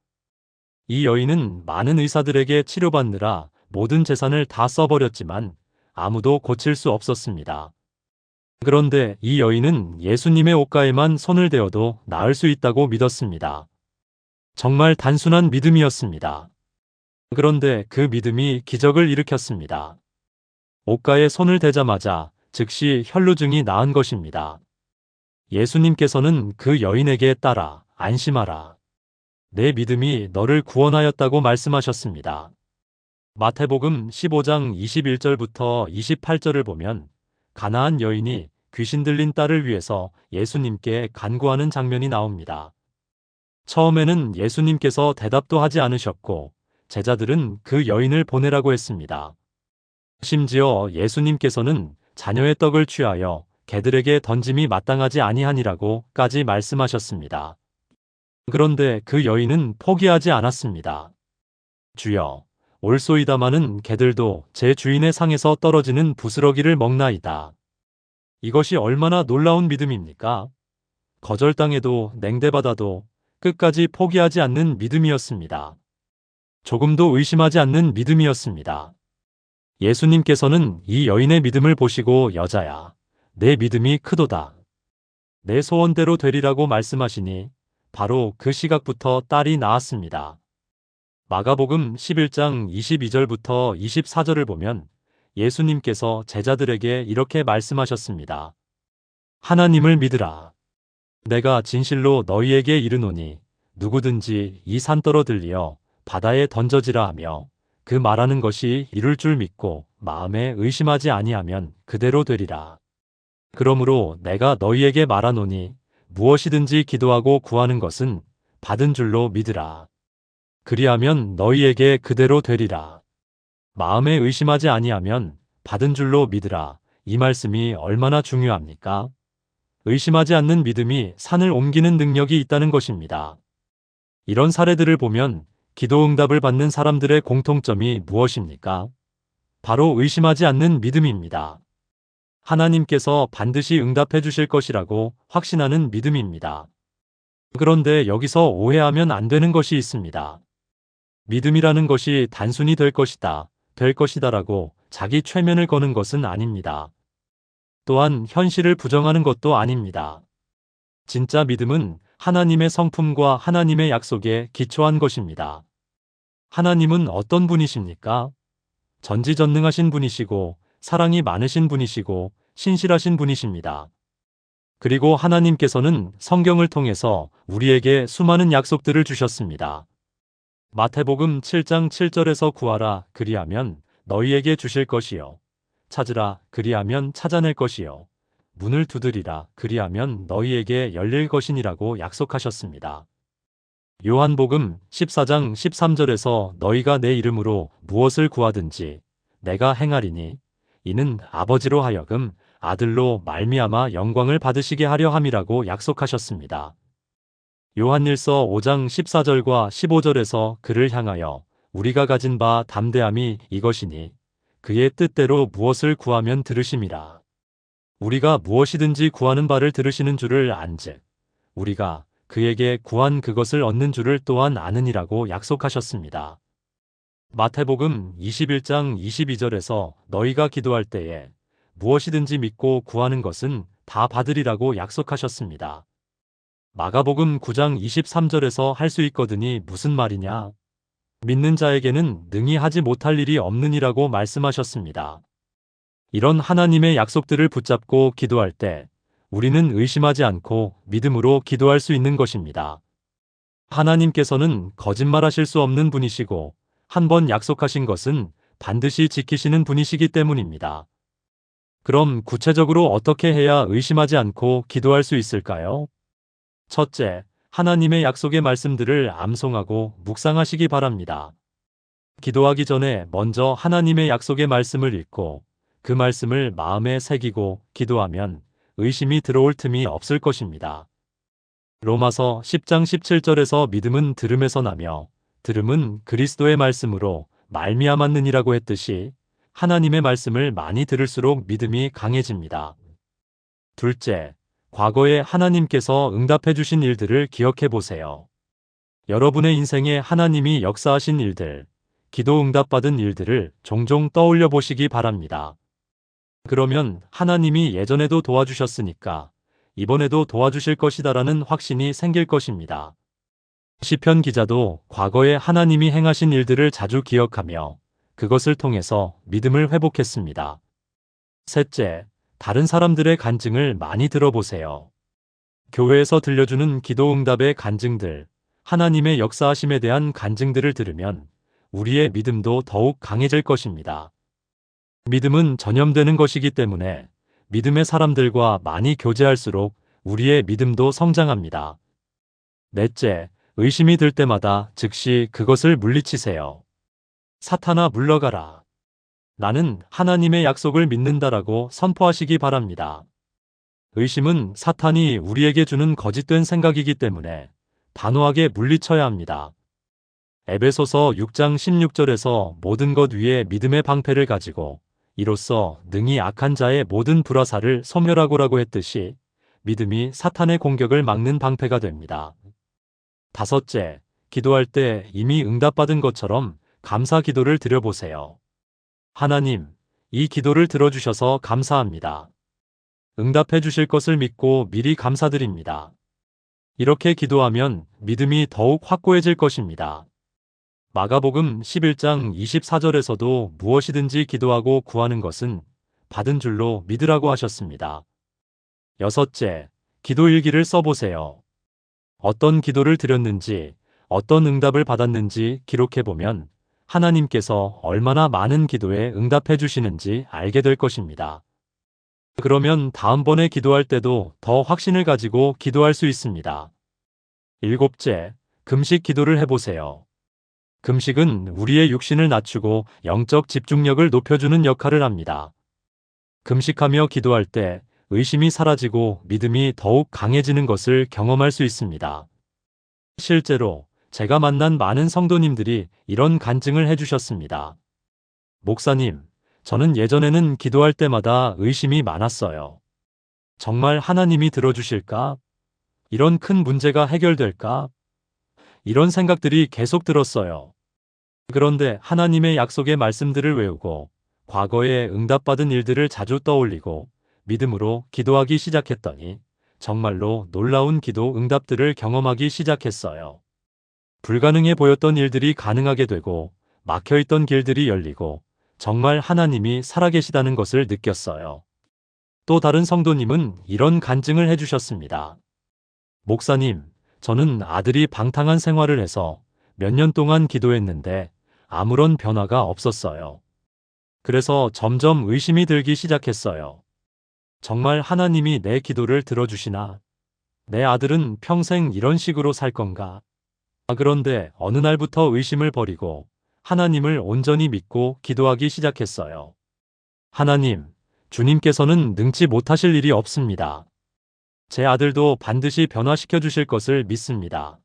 이 여인은 많은 의사들에게 치료받느라 모든 재산을 다 써버렸지만 아무도 고칠 수 없었습니다. 그런데 이 여인은 예수님의 옷가에만 손을 대어도 나을 수 있다고 믿었습니다. 정말 단순한 믿음이었습니다. 그런데 그 믿음이 기적을 일으켰습니다. 옷가에 손을 대자마자 즉시 혈루증이 나은 것입니다. 예수님께서는 그 여인에게 따라 안심하라. 내 믿음이 너를 구원하였다고 말씀하셨습니다. 마태복음 15장 21절부터 28절을 보면 가나안 여인이 귀신 들린 딸을 위해서 예수님께 간구하는 장면이 나옵니다. 처음에는 예수님께서 대답도 하지 않으셨고 제자들은 그 여인을 보내라고 했습니다. 심지어 예수님께서는 자녀의 떡을 취하여 개들에게 던짐이 마땅하지 아니하니라고까지 말씀하셨습니다. 그런데 그 여인은 포기하지 않았습니다. 주여, 올소이다마는 개들도 제 주인의 상에서 떨어지는 부스러기를 먹나이다. 이것이 얼마나 놀라운 믿음입니까? 거절당해도 냉대받아도 끝까지 포기하지 않는 믿음이었습니다. 조금도 의심하지 않는 믿음이었습니다. 예수님께서는 이 여인의 믿음을 보시고 여자야, 내 믿음이 크도다. 내 소원대로 되리라고 말씀하시니 바로 그 시각부터 딸이 나았습니다. 마가복음 11장 22절부터 24절을 보면 예수님께서 제자들에게 이렇게 말씀하셨습니다. 하나님을 믿으라. 내가 진실로 너희에게 이르노니 누구든지 이 산더러 들리어 바다에 던져지라 하며 그 말하는 것이 이룰 줄 믿고 마음에 의심하지 아니하면 그대로 되리라. 그러므로 내가 너희에게 말하노니 무엇이든지 기도하고 구하는 것은 받은 줄로 믿으라. 그리하면 너희에게 그대로 되리라. 마음에 의심하지 아니하면 받은 줄로 믿으라. 이 말씀이 얼마나 중요합니까? 의심하지 않는 믿음이 산을 옮기는 능력이 있다는 것입니다. 이런 사례들을 보면 기도 응답을 받는 사람들의 공통점이 무엇입니까? 바로 의심하지 않는 믿음입니다. 하나님께서 반드시 응답해 주실 것이라고 확신하는 믿음입니다. 그런데 여기서 오해하면 안 되는 것이 있습니다. 믿음이라는 것이 단순히 될 것이다라고 자기 최면을 거는 것은 아닙니다. 또한 현실을 부정하는 것도 아닙니다. 진짜 믿음은 하나님의 성품과 하나님의 약속에 기초한 것입니다. 하나님은 어떤 분이십니까? 전지전능하신 분이시고 사랑이 많으신 분이시고 신실하신 분이십니다. 그리고 하나님께서는 성경을 통해서 우리에게 수많은 약속들을 주셨습니다. 마태복음 7장 7절에서 구하라 그리하면 너희에게 주실 것이요. 찾으라 그리하면 찾아낼 것이요. 문을 두드리라 그리하면 너희에게 열릴 것이니라고 약속하셨습니다. 요한복음 14장 13절에서 너희가 내 이름으로 무엇을 구하든지 내가 행하리니 이는 아버지로 하여금 아들로 말미암아 영광을 받으시게 하려 함이라고 약속하셨습니다. 요한일서 5장 14절과 15절에서 그를 향하여 우리가 가진 바 담대함이 이것이니 그의 뜻대로 무엇을 구하면 들으심이라. 우리가 무엇이든지 구하는 바를 들으시는 줄을 안즉 우리가 그에게 구한 그것을 얻는 줄을 또한 아느니라고 약속하셨습니다. 마태복음 21장 22절에서 너희가 기도할 때에 무엇이든지 믿고 구하는 것은 다 받으리라고 약속하셨습니다. 마가복음 9장 23절에서 할 수 있거든이 무슨 말이냐? 믿는 자에게는 능히 하지 못할 일이 없느니라고 말씀하셨습니다. 이런 하나님의 약속들을 붙잡고 기도할 때 우리는 의심하지 않고 믿음으로 기도할 수 있는 것입니다. 하나님께서는 거짓말하실 수 없는 분이시고 한 번 약속하신 것은 반드시 지키시는 분이시기 때문입니다. 그럼 구체적으로 어떻게 해야 의심하지 않고 기도할 수 있을까요? 첫째, 하나님의 약속의 말씀들을 암송하고 묵상하시기 바랍니다. 기도하기 전에 먼저 하나님의 약속의 말씀을 읽고 그 말씀을 마음에 새기고 기도하면 의심이 들어올 틈이 없을 것입니다. 로마서 10장 17절에서 믿음은 들음에서 나며 들음은 그리스도의 말씀으로 말미암았느니라고 했듯이 하나님의 말씀을 많이 들을수록 믿음이 강해집니다. 둘째, 과거에 하나님께서 응답해 주신 일들을 기억해 보세요. 여러분의 인생에 하나님이 역사하신 일들, 기도 응답받은 일들을 종종 떠올려 보시기 바랍니다. 그러면 하나님이 예전에도 도와주셨으니까 이번에도 도와주실 것이다라는 확신이 생길 것입니다. 시편 기자도 과거에 하나님이 행하신 일들을 자주 기억하며 그것을 통해서 믿음을 회복했습니다. 셋째, 다른 사람들의 간증을 많이 들어보세요. 교회에서 들려주는 기도 응답의 간증들, 하나님의 역사하심에 대한 간증들을 들으면 우리의 믿음도 더욱 강해질 것입니다. 믿음은 전염되는 것이기 때문에 믿음의 사람들과 많이 교제할수록 우리의 믿음도 성장합니다. 넷째, 의심이 들 때마다 즉시 그것을 물리치세요. 사탄아 물러가라. 나는 하나님의 약속을 믿는다라고 선포하시기 바랍니다. 의심은 사탄이 우리에게 주는 거짓된 생각이기 때문에 단호하게 물리쳐야 합니다. 에베소서 6장 16절에서 모든 것 위에 믿음의 방패를 가지고 이로써 능히 악한 자의 모든 불화살을 소멸하고라고 했듯이 믿음이 사탄의 공격을 막는 방패가 됩니다. 다섯째, 기도할 때 이미 응답받은 것처럼 감사 기도를 드려보세요. 하나님, 이 기도를 들어주셔서 감사합니다. 응답해 주실 것을 믿고 미리 감사드립니다. 이렇게 기도하면 믿음이 더욱 확고해질 것입니다. 마가복음 11장 24절에서도 무엇이든지 기도하고 구하는 것은 받은 줄로 믿으라고 하셨습니다. 여섯째, 기도 일기를 써보세요. 어떤 기도를 드렸는지, 어떤 응답을 받았는지 기록해보면 하나님께서 얼마나 많은 기도에 응답해 주시는지 알게 될 것입니다. 그러면 다음번에 기도할 때도 더 확신을 가지고 기도할 수 있습니다. 일곱째, 금식 기도를 해보세요. 금식은 우리의 육신을 낮추고 영적 집중력을 높여주는 역할을 합니다. 금식하며 기도할 때 의심이 사라지고 믿음이 더욱 강해지는 것을 경험할 수 있습니다. 실제로 제가 만난 많은 성도님들이 이런 간증을 해주셨습니다. 목사님, 저는 예전에는 기도할 때마다 의심이 많았어요. 정말 하나님이 들어주실까? 이런 큰 문제가 해결될까? 이런 생각들이 계속 들었어요. 그런데 하나님의 약속의 말씀들을 외우고 과거에 응답받은 일들을 자주 떠올리고 믿음으로 기도하기 시작했더니 정말로 놀라운 기도 응답들을 경험하기 시작했어요. 불가능해 보였던 일들이 가능하게 되고 막혀있던 길들이 열리고 정말 하나님이 살아계시다는 것을 느꼈어요. 또 다른 성도님은 이런 간증을 해주셨습니다. 목사님, 저는 아들이 방탕한 생활을 해서 몇 년 동안 기도했는데 아무런 변화가 없었어요. 그래서 점점 의심이 들기 시작했어요. 정말 하나님이 내 기도를 들어주시나? 내 아들은 평생 이런 식으로 살 건가? 그런데 어느 날부터 의심을 버리고 하나님을 온전히 믿고 기도하기 시작했어요. 하나님, 주님께서는 능치 못하실 일이 없습니다. 제 아들도 반드시 변화시켜 주실 것을 믿습니다.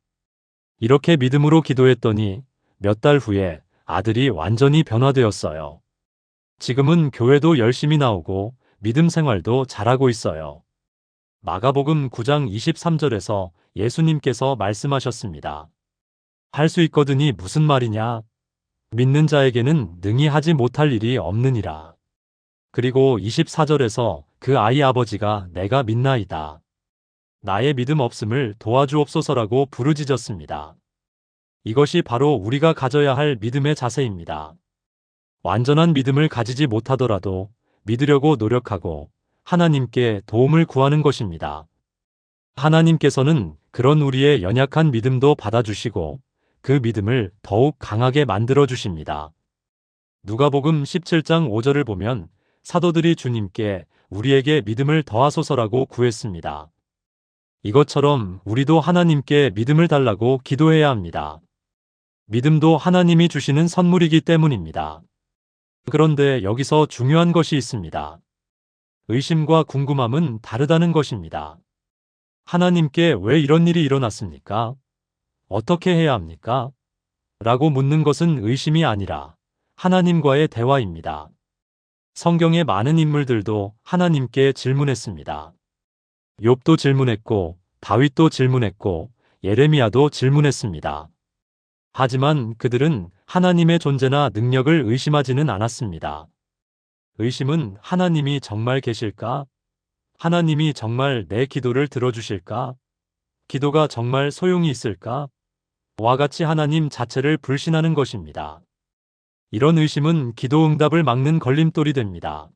이렇게 믿음으로 기도했더니 몇 달 후에 아들이 완전히 변화되었어요. 지금은 교회도 열심히 나오고 믿음 생활도 잘하고 있어요. 마가복음 9장 23절에서 예수님께서 말씀하셨습니다. 할 수 있거든이 무슨 말이냐? 믿는 자에게는 능히 하지 못할 일이 없느니라. 그리고 24절에서 그 아이 아버지가 내가 믿나이다. 나의 믿음 없음을 도와주옵소서라고 부르짖었습니다. 이것이 바로 우리가 가져야 할 믿음의 자세입니다. 완전한 믿음을 가지지 못하더라도 믿으려고 노력하고 하나님께 도움을 구하는 것입니다. 하나님께서는 그런 우리의 연약한 믿음도 받아주시고 그 믿음을 더욱 강하게 만들어 주십니다. 누가복음 17장 5절을 보면 사도들이 주님께 우리에게 믿음을 더하소서라고 구했습니다. 이것처럼 우리도 하나님께 믿음을 달라고 기도해야 합니다. 믿음도 하나님이 주시는 선물이기 때문입니다. 그런데 여기서 중요한 것이 있습니다. 의심과 궁금함은 다르다는 것입니다. 하나님께 왜 이런 일이 일어났습니까? 어떻게 해야 합니까? 라고 묻는 것은 의심이 아니라 하나님과의 대화입니다. 성경의 많은 인물들도 하나님께 질문했습니다. 욥도 질문했고, 다윗도 질문했고, 예레미야도 질문했습니다. 하지만 그들은 하나님의 존재나 능력을 의심하지는 않았습니다. 의심은 하나님이 정말 계실까? 하나님이 정말 내 기도를 들어주실까? 기도가 정말 소용이 있을까? 와 같이 하나님 자체를 불신하는 것입니다. 이런 의심은 기도 응답을 막는 걸림돌이 됩니다.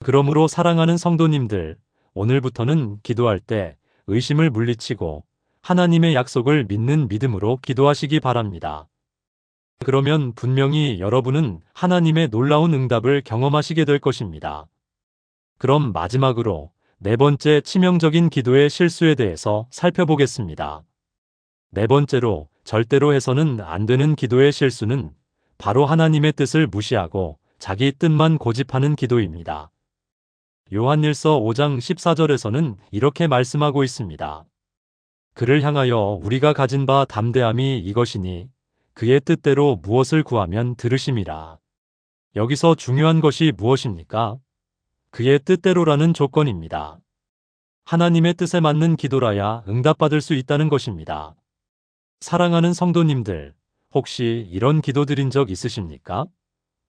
그러므로 사랑하는 성도님들, 오늘부터는 기도할 때 의심을 물리치고 하나님의 약속을 믿는 믿음으로 기도하시기 바랍니다. 그러면 분명히 여러분은 하나님의 놀라운 응답을 경험하시게 될 것입니다. 그럼 마지막으로 네 번째 치명적인 기도의 실수에 대해서 살펴보겠습니다. 네 번째로 절대로 해서는 안 되는 기도의 실수는 바로 하나님의 뜻을 무시하고 자기 뜻만 고집하는 기도입니다. 요한일서 5장 14절에서는 이렇게 말씀하고 있습니다. 그를 향하여 우리가 가진 바 담대함이 이것이니 그의 뜻대로 무엇을 구하면 들으심이라. 여기서 중요한 것이 무엇입니까? 그의 뜻대로라는 조건입니다. 하나님의 뜻에 맞는 기도라야 응답받을 수 있다는 것입니다. 사랑하는 성도님들, 혹시 이런 기도 드린 적 있으십니까?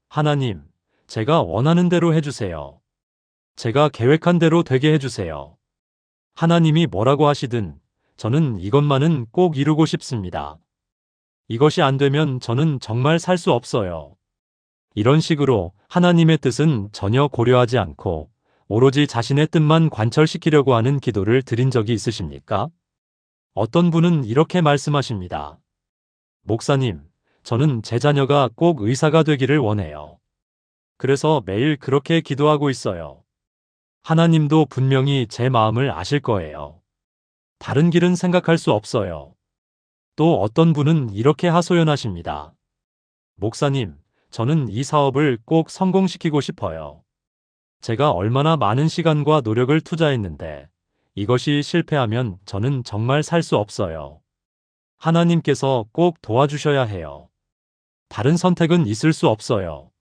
하나님, 제가 원하는 대로 해주세요. 제가 계획한 대로 되게 해주세요. 하나님이 뭐라고 하시든 저는 이것만은 꼭 이루고 싶습니다. 이것이 안 되면 저는 정말 살 수 없어요. 이런 식으로 하나님의 뜻은 전혀 고려하지 않고 오로지 자신의 뜻만 관철시키려고 하는 기도를 드린 적이 있으십니까? 어떤 분은 이렇게 말씀하십니다. 목사님, 저는 제 자녀가 꼭 의사가 되기를 원해요. 그래서 매일 그렇게 기도하고 있어요. 하나님도 분명히 제 마음을 아실 거예요. 다른 길은 생각할 수 없어요. 또 어떤 분은 이렇게 하소연하십니다. 목사님, 저는 이 사업을 꼭 성공시키고 싶어요. 제가 얼마나 많은 시간과 노력을 투자했는데 이것이 실패하면 저는 정말 살 수 없어요. 하나님께서 꼭 도와주셔야 해요. 다른 선택은 있을 수 없어요.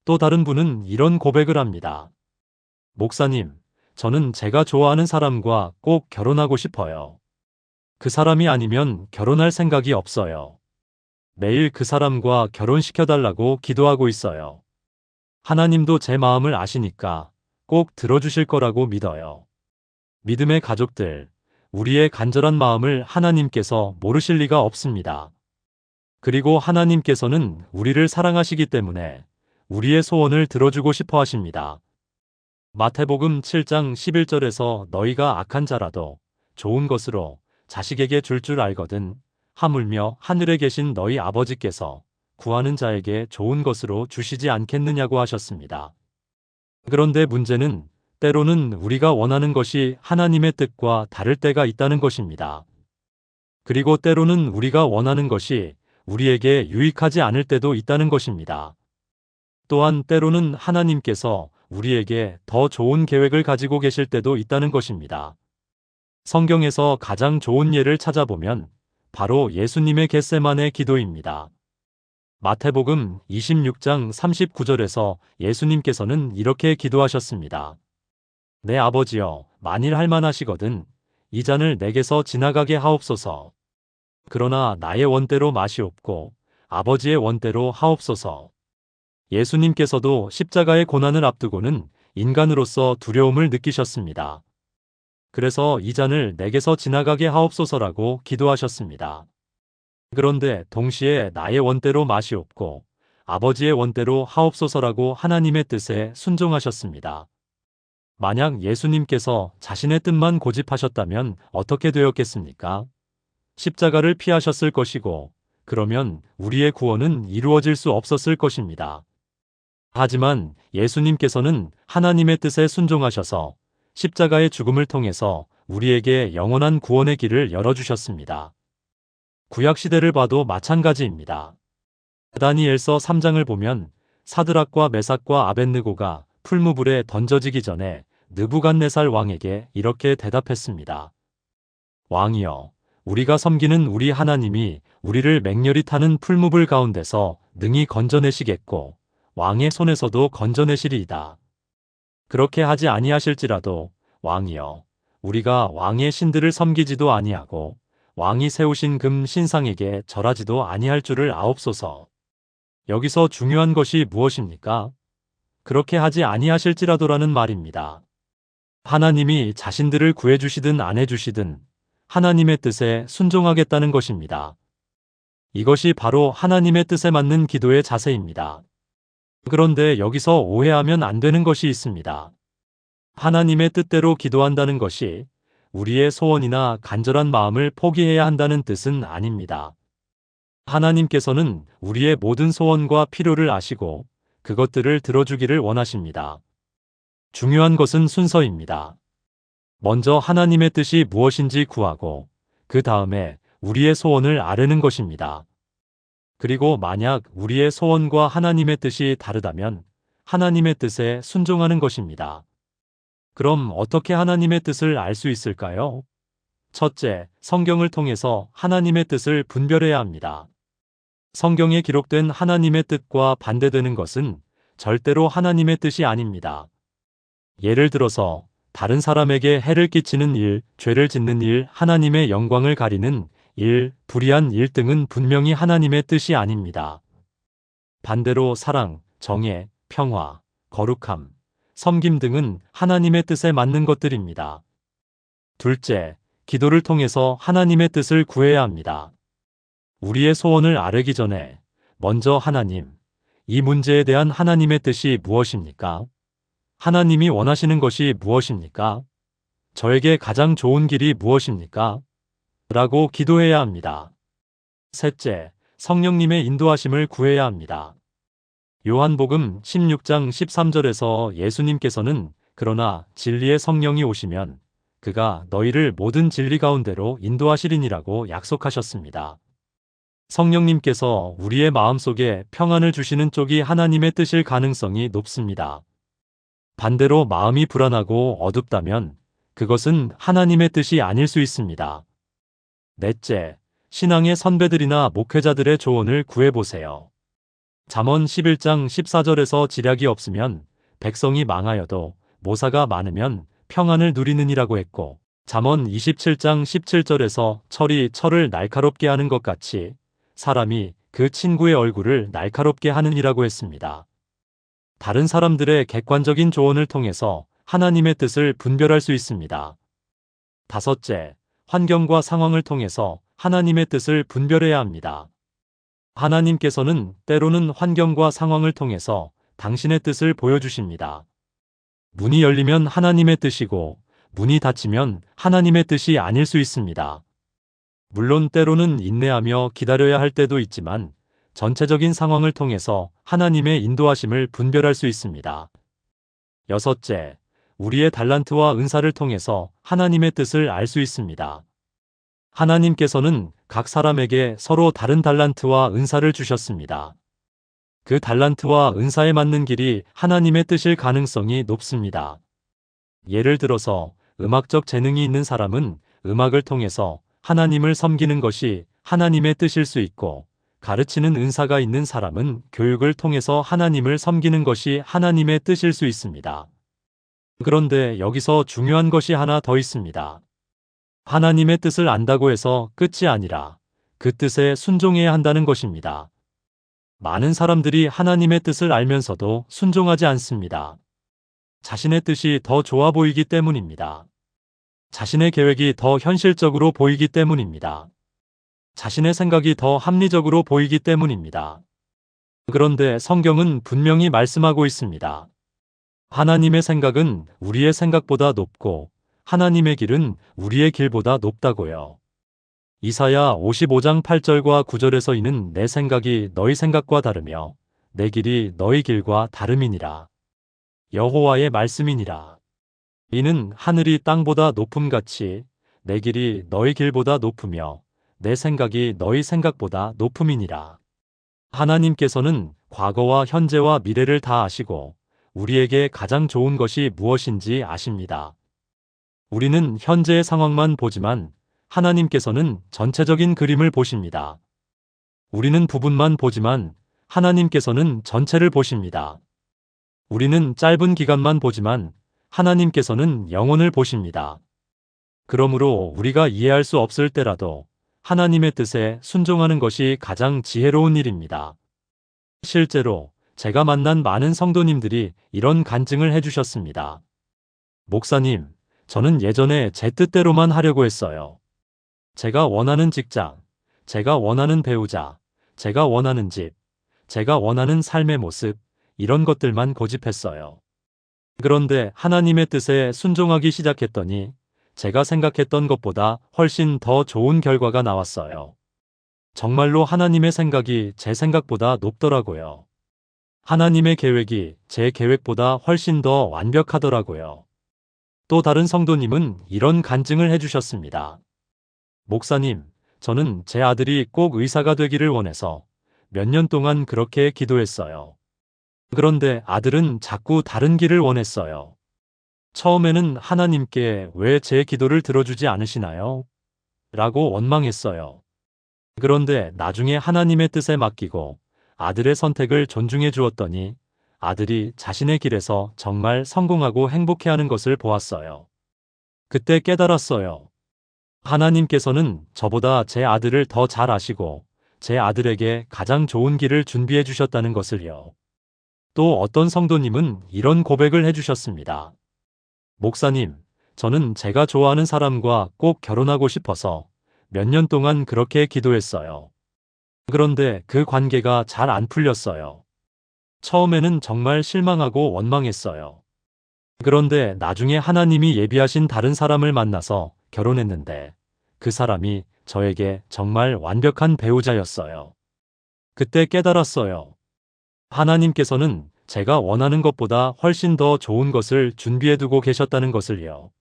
또 다른 분은 이런 고백을 합니다. 목사님, 저는 제가 좋아하는 사람과 꼭 결혼하고 싶어요. 그 사람이 아니면 결혼할 생각이 없어요. 매일 그 사람과 결혼시켜달라고 기도하고 있어요. 하나님도 제 마음을 아시니까 꼭 들어주실 거라고 믿어요. 믿음의 가족들, 우리의 간절한 마음을 하나님께서 모르실 리가 없습니다. 그리고 하나님께서는 우리를 사랑하시기 때문에 우리의 소원을 들어주고 싶어 하십니다. 마태복음 7장 11절에서 너희가 악한 자라도 좋은 것으로 자식에게 줄 알거든 하물며 하늘에 계신 너희 아버지께서 구하는 자에게 좋은 것으로 주시지 않겠느냐고 하셨습니다. 그런데 문제는 때로는 우리가 원하는 것이 하나님의 뜻과 다를 때가 있다는 것입니다. 그리고 때로는 우리가 원하는 것이 우리에게 유익하지 않을 때도 있다는 것입니다. 또한 때로는 하나님께서 우리에게 더 좋은 계획을 가지고 계실 때도 있다는 것입니다. 성경에서 가장 좋은 예를 찾아보면 바로 예수님의 겟세마네 기도입니다. 마태복음 26장 39절에서 예수님께서는 이렇게 기도하셨습니다. 내 아버지여, 만일 할만하시거든 이 잔을 내게서 지나가게 하옵소서. 그러나 나의 원대로 마시옵고 아버지의 원대로 하옵소서. 예수님께서도 십자가의 고난을 앞두고는 인간으로서 두려움을 느끼셨습니다. 그래서 이 잔을 내게서 지나가게 하옵소서라고 기도하셨습니다. 그런데 동시에 나의 원대로 마시옵고 아버지의 원대로 하옵소서라고 하나님의 뜻에 순종하셨습니다. 만약 예수님께서 자신의 뜻만 고집하셨다면 어떻게 되었겠습니까? 십자가를 피하셨을 것이고, 그러면 우리의 구원은 이루어질 수 없었을 것입니다. 하지만 예수님께서는 하나님의 뜻에 순종하셔서 십자가의 죽음을 통해서 우리에게 영원한 구원의 길을 열어주셨습니다. 구약시대를 봐도 마찬가지입니다. 다니엘서 3장을 보면 사드락과 메삭과 아벳느고가 풀무불에 던져지기 전에 느부갓네살 왕에게 이렇게 대답했습니다. 왕이여, 우리가 섬기는 우리 하나님이 우리를 맹렬히 타는 풀무불 가운데서 능히 건져내시겠고 왕의 손에서도 건져내시리이다. 그렇게 하지 아니하실지라도 왕이여, 우리가 왕의 신들을 섬기지도 아니하고 왕이 세우신 금 신상에게 절하지도 아니할 줄을 아옵소서. 여기서 중요한 것이 무엇입니까? 그렇게 하지 아니하실지라도라는 말입니다. 하나님이 자신들을 구해주시든 안 해주시든 하나님의 뜻에 순종하겠다는 것입니다. 이것이 바로 하나님의 뜻에 맞는 기도의 자세입니다. 그런데 여기서 오해하면 안 되는 것이 있습니다. 하나님의 뜻대로 기도한다는 것이 우리의 소원이나 간절한 마음을 포기해야 한다는 뜻은 아닙니다. 하나님께서는 우리의 모든 소원과 필요를 아시고 그것들을 들어주기를 원하십니다. 중요한 것은 순서입니다. 먼저 하나님의 뜻이 무엇인지 구하고 그 다음에 우리의 소원을 아뢰는 것입니다. 그리고 만약 우리의 소원과 하나님의 뜻이 다르다면 하나님의 뜻에 순종하는 것입니다. 그럼 어떻게 하나님의 뜻을 알 수 있을까요? 첫째, 성경을 통해서 하나님의 뜻을 분별해야 합니다. 성경에 기록된 하나님의 뜻과 반대되는 것은 절대로 하나님의 뜻이 아닙니다. 예를 들어서 다른 사람에게 해를 끼치는 일, 죄를 짓는 일, 하나님의 영광을 가리는 일, 불의한 일 등은 분명히 하나님의 뜻이 아닙니다. 반대로 사랑, 정의, 평화, 거룩함, 섬김 등은 하나님의 뜻에 맞는 것들입니다. 둘째, 기도를 통해서 하나님의 뜻을 구해야 합니다. 우리의 소원을 아뢰기 전에 먼저 하나님, 이 문제에 대한 하나님의 뜻이 무엇입니까? 하나님이 원하시는 것이 무엇입니까? 저에게 가장 좋은 길이 무엇입니까? 라고 기도해야 합니다. 셋째, 성령님의 인도하심을 구해야 합니다. 요한복음 16장 13절에서 예수님께서는 그러나 진리의 성령이 오시면 그가 너희를 모든 진리 가운데로 인도하시리니라고 약속하셨습니다. 성령님께서 우리의 마음속에 평안을 주시는 쪽이 하나님의 뜻일 가능성이 높습니다. 반대로 마음이 불안하고 어둡다면 그것은 하나님의 뜻이 아닐 수 있습니다. 넷째, 신앙의 선배들이나 목회자들의 조언을 구해보세요. 잠언 11장 14절에서 지략이 없으면 백성이 망하여도 모사가 많으면 평안을 누리느니라고 했고, 잠언 27장 17절에서 철이 철을 날카롭게 하는 것 같이 사람이 그 친구의 얼굴을 날카롭게 하느니라고 했습니다. 다른 사람들의 객관적인 조언을 통해서 하나님의 뜻을 분별할 수 있습니다. 다섯째, 환경과 상황을 통해서 하나님의 뜻을 분별해야 합니다. 하나님께서는 때로는 환경과 상황을 통해서 당신의 뜻을 보여주십니다. 문이 열리면 하나님의 뜻이고 문이 닫히면 하나님의 뜻이 아닐 수 있습니다. 물론 때로는 인내하며 기다려야 할 때도 있지만 전체적인 상황을 통해서 하나님의 인도하심을 분별할 수 있습니다. 여섯째, 우리의 달란트와 은사를 통해서 하나님의 뜻을 알 수 있습니다. 하나님께서는 각 사람에게 서로 다른 달란트와 은사를 주셨습니다. 그 달란트와 은사에 맞는 길이 하나님의 뜻일 가능성이 높습니다. 예를 들어서 음악적 재능이 있는 사람은 음악을 통해서 하나님을 섬기는 것이 하나님의 뜻일 수 있고, 가르치는 은사가 있는 사람은 교육을 통해서 하나님을 섬기는 것이 하나님의 뜻일 수 있습니다. 그런데 여기서 중요한 것이 하나 더 있습니다. 하나님의 뜻을 안다고 해서 끝이 아니라 그 뜻에 순종해야 한다는 것입니다. 많은 사람들이 하나님의 뜻을 알면서도 순종하지 않습니다. 자신의 뜻이 더 좋아 보이기 때문입니다. 자신의 계획이 더 현실적으로 보이기 때문입니다. 자신의 생각이 더 합리적으로 보이기 때문입니다. 그런데 성경은 분명히 말씀하고 있습니다. 하나님의 생각은 우리의 생각보다 높고 하나님의 길은 우리의 길보다 높다고요. 이사야 55장 8절과 9절에서 이는 내 생각이 너희 생각과 다르며 내 길이 너희 길과 다름이니라. 여호와의 말씀이니라. 이는 하늘이 땅보다 높음같이 내 길이 너희 길보다 높으며 내 생각이 너희 생각보다 높음이니라. 하나님께서는 과거와 현재와 미래를 다 아시고 우리에게 가장 좋은 것이 무엇인지 아십니다. 우리는 현재의 상황만 보지만 하나님께서는 전체적인 그림을 보십니다. 우리는 부분만 보지만 하나님께서는 전체를 보십니다. 우리는 짧은 기간만 보지만 하나님께서는 영혼을 보십니다. 그러므로 우리가 이해할 수 없을 때라도 하나님의 뜻에 순종하는 것이 가장 지혜로운 일입니다. 실제로 제가 만난 많은 성도님들이 이런 간증을 해주셨습니다. 목사님, 저는 예전에 제 뜻대로만 하려고 했어요. 제가 원하는 직장, 제가 원하는 배우자, 제가 원하는 집, 제가 원하는 삶의 모습, 이런 것들만 고집했어요. 그런데 하나님의 뜻에 순종하기 시작했더니 제가 생각했던 것보다 훨씬 더 좋은 결과가 나왔어요. 정말로 하나님의 생각이 제 생각보다 높더라고요. 하나님의 계획이 제 계획보다 훨씬 더 완벽하더라고요. 또 다른 성도님은 이런 간증을 해주셨습니다. 목사님, 저는 제 아들이 꼭 의사가 되기를 원해서 몇 년 동안 그렇게 기도했어요. 그런데 아들은 자꾸 다른 길을 원했어요. 처음에는 하나님께 왜 제 기도를 들어주지 않으시나요? 라고 원망했어요. 그런데 나중에 하나님의 뜻에 맡기고 아들의 선택을 존중해 주었더니 아들이 자신의 길에서 정말 성공하고 행복해하는 것을 보았어요. 그때 깨달았어요. 하나님께서는 저보다 제 아들을 더 잘 아시고 제 아들에게 가장 좋은 길을 준비해 주셨다는 것을요. 또 어떤 성도님은 이런 고백을 해주셨습니다. 목사님, 저는 제가 좋아하는 사람과 꼭 결혼하고 싶어서 몇 년 동안 그렇게 기도했어요. 그런데 그 관계가 잘 안 풀렸어요. 처음에는 정말 실망하고 원망했어요. 그런데 나중에 하나님이 예비하신 다른 사람을 만나서 결혼했는데 그 사람이 저에게 정말 완벽한 배우자였어요. 그때 깨달았어요. 하나님께서는 제가 원하는 것보다 훨씬 더 좋은 것을 준비해두고 계셨다는 것을요.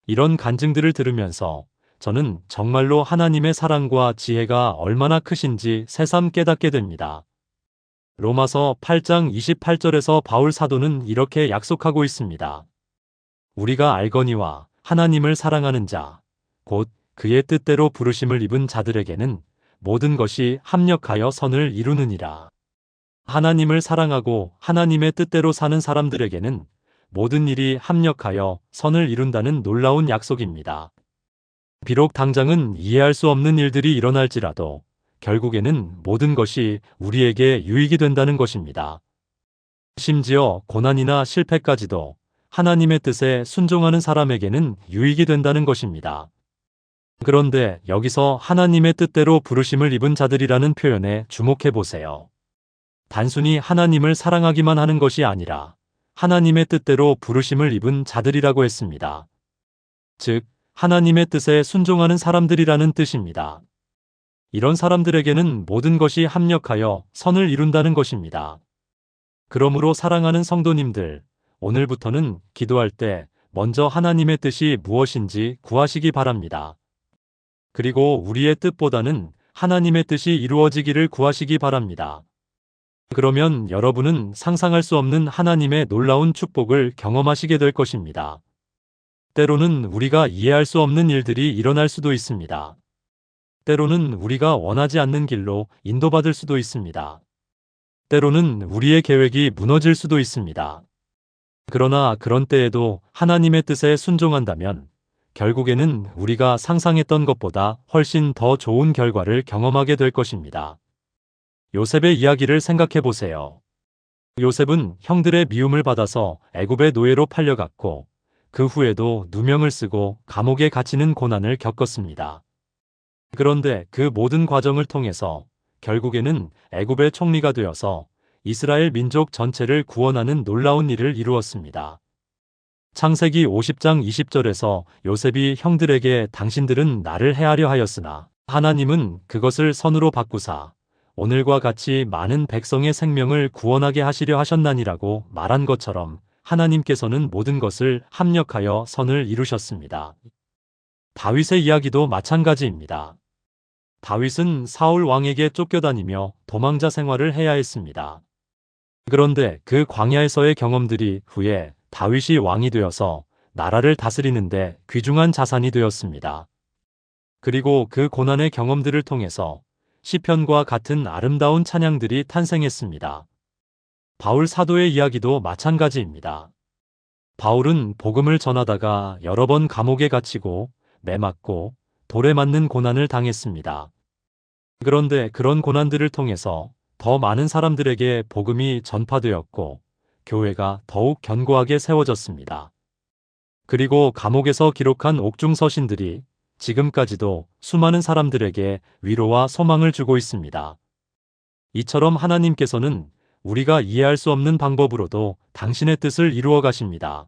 이런 간증들을 들으면서 저는 정말로 하나님의 사랑과 지혜가 얼마나 크신지 새삼 깨닫게 됩니다. 로마서 8장 28절에서 바울 사도는 이렇게 약속하고 있습니다. 우리가 알거니와 하나님을 사랑하는 자, 곧 그의 뜻대로 부르심을 입은 자들에게는 모든 것이 합력하여 선을 이루느니라. 하나님을 사랑하고 하나님의 뜻대로 사는 사람들에게는 모든 일이 합력하여 선을 이룬다는 놀라운 약속입니다. 비록 당장은 이해할 수 없는 일들이 일어날지라도 결국에는 모든 것이 우리에게 유익이 된다는 것입니다. 심지어 고난이나 실패까지도 하나님의 뜻에 순종하는 사람에게는 유익이 된다는 것입니다. 그런데 여기서 하나님의 뜻대로 부르심을 입은 자들이라는 표현에 주목해 보세요. 단순히 하나님을 사랑하기만 하는 것이 아니라 하나님의 뜻대로 부르심을 입은 자들이라고 했습니다. 즉, 하나님의 뜻에 순종하는 사람들이라는 뜻입니다. 이런 사람들에게는 모든 것이 합력하여 선을 이룬다는 것입니다. 그러므로 사랑하는 성도님들, 오늘부터는 기도할 때 먼저 하나님의 뜻이 무엇인지 구하시기 바랍니다. 그리고 우리의 뜻보다는 하나님의 뜻이 이루어지기를 구하시기 바랍니다. 그러면 여러분은 상상할 수 없는 하나님의 놀라운 축복을 경험하시게 될 것입니다. 때로는 우리가 이해할 수 없는 일들이 일어날 수도 있습니다. 때로는 우리가 원하지 않는 길로 인도받을 수도 있습니다. 때로는 우리의 계획이 무너질 수도 있습니다. 그러나 그런 때에도 하나님의 뜻에 순종한다면 결국에는 우리가 상상했던 것보다 훨씬 더 좋은 결과를 경험하게 될 것입니다. 요셉의 이야기를 생각해 보세요. 요셉은 형들의 미움을 받아서 애굽의 노예로 팔려갔고 그 후에도 누명을 쓰고 감옥에 갇히는 고난을 겪었습니다. 그런데 그 모든 과정을 통해서 결국에는 애굽의 총리가 되어서 이스라엘 민족 전체를 구원하는 놀라운 일을 이루었습니다. 창세기 50장 20절에서 요셉이 형들에게 당신들은 나를 해하려 하였으나 하나님은 그것을 선으로 바꾸사 오늘과 같이 많은 백성의 생명을 구원하게 하시려 하셨나니라고 말한 것처럼 하나님께서는 모든 것을 합력하여 선을 이루셨습니다. 다윗의 이야기도 마찬가지입니다. 다윗은 사울 왕에게 쫓겨다니며 도망자 생활을 해야 했습니다. 그런데 그 광야에서의 경험들이 후에 다윗이 왕이 되어서 나라를 다스리는데 귀중한 자산이 되었습니다. 그리고 그 고난의 경험들을 통해서 시편과 같은 아름다운 찬양들이 탄생했습니다. 바울 사도의 이야기도 마찬가지입니다. 바울은 복음을 전하다가 여러 번 감옥에 갇히고 매맞고 돌에 맞는 고난을 당했습니다. 그런데 그런 고난들을 통해서 더 많은 사람들에게 복음이 전파되었고 교회가 더욱 견고하게 세워졌습니다. 그리고 감옥에서 기록한 옥중서신들이 지금까지도 수많은 사람들에게 위로와 소망을 주고 있습니다. 이처럼 하나님께서는 우리가 이해할 수 없는 방법으로도 당신의 뜻을 이루어 가십니다.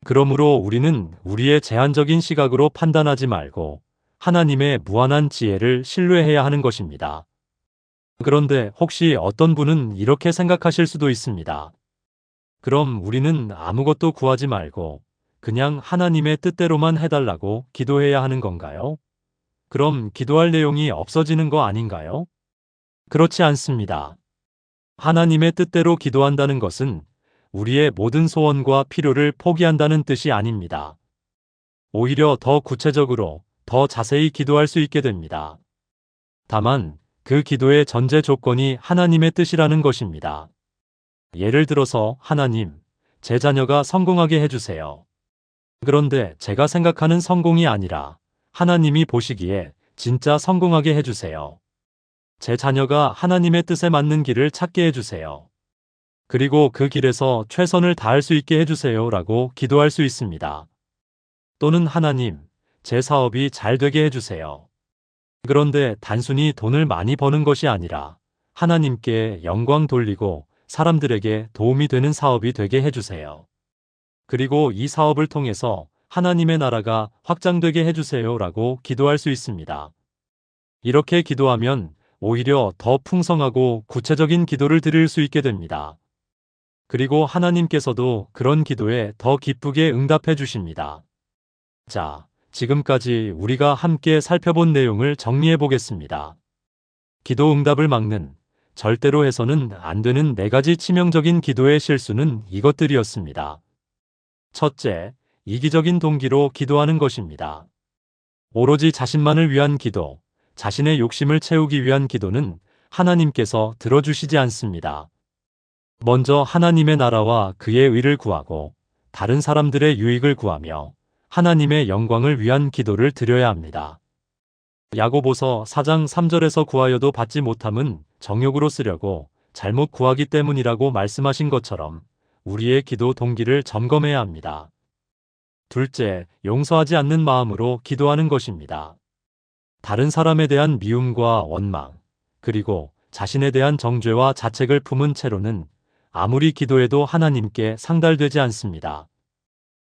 그러므로 우리는 우리의 제한적인 시각으로 판단하지 말고 하나님의 무한한 지혜를 신뢰해야 하는 것입니다. 그런데 혹시 어떤 분은 이렇게 생각하실 수도 있습니다. 그럼 우리는 아무것도 구하지 말고 그냥 하나님의 뜻대로만 해달라고 기도해야 하는 건가요? 그럼 기도할 내용이 없어지는 거 아닌가요? 그렇지 않습니다. 하나님의 뜻대로 기도한다는 것은 우리의 모든 소원과 필요를 포기한다는 뜻이 아닙니다. 오히려 더 구체적으로, 더 자세히 기도할 수 있게 됩니다. 다만 그 기도의 전제 조건이 하나님의 뜻이라는 것입니다. 예를 들어서 하나님, 제 자녀가 성공하게 해주세요. 그런데 제가 생각하는 성공이 아니라 하나님이 보시기에 진짜 성공하게 해주세요. 제 자녀가 하나님의 뜻에 맞는 길을 찾게 해주세요. 그리고 그 길에서 최선을 다할 수 있게 해주세요 라고 기도할 수 있습니다. 또는 하나님, 제 사업이 잘 되게 해주세요. 그런데 단순히 돈을 많이 버는 것이 아니라 하나님께 영광 돌리고 사람들에게 도움이 되는 사업이 되게 해주세요. 그리고 이 사업을 통해서 하나님의 나라가 확장되게 해주세요 라고 기도할 수 있습니다. 이렇게 기도하면 오히려 더 풍성하고 구체적인 기도를 드릴 수 있게 됩니다. 그리고 하나님께서도 그런 기도에 더 기쁘게 응답해 주십니다. 자, 지금까지 우리가 함께 살펴본 내용을 정리해 보겠습니다. 기도 응답을 막는 절대로 해서는 안 되는 4가지 치명적인 기도의 실수는 이것들이었습니다. 첫째, 이기적인 동기로 기도하는 것입니다. 오로지 자신만을 위한 기도, 자신의 욕심을 채우기 위한 기도는 하나님께서 들어주시지 않습니다. 먼저 하나님의 나라와 그의 의를 구하고 다른 사람들의 유익을 구하며 하나님의 영광을 위한 기도를 드려야 합니다. 야고보서 4장 3절에서 구하여도 받지 못함은 정욕으로 쓰려고 잘못 구하기 때문이라고 말씀하신 것처럼 우리의 기도 동기를 점검해야 합니다. 둘째, 용서하지 않는 마음으로 기도하는 것입니다. 다른 사람에 대한 미움과 원망, 그리고 자신에 대한 정죄와 자책을 품은 채로는 아무리 기도해도 하나님께 상달되지 않습니다.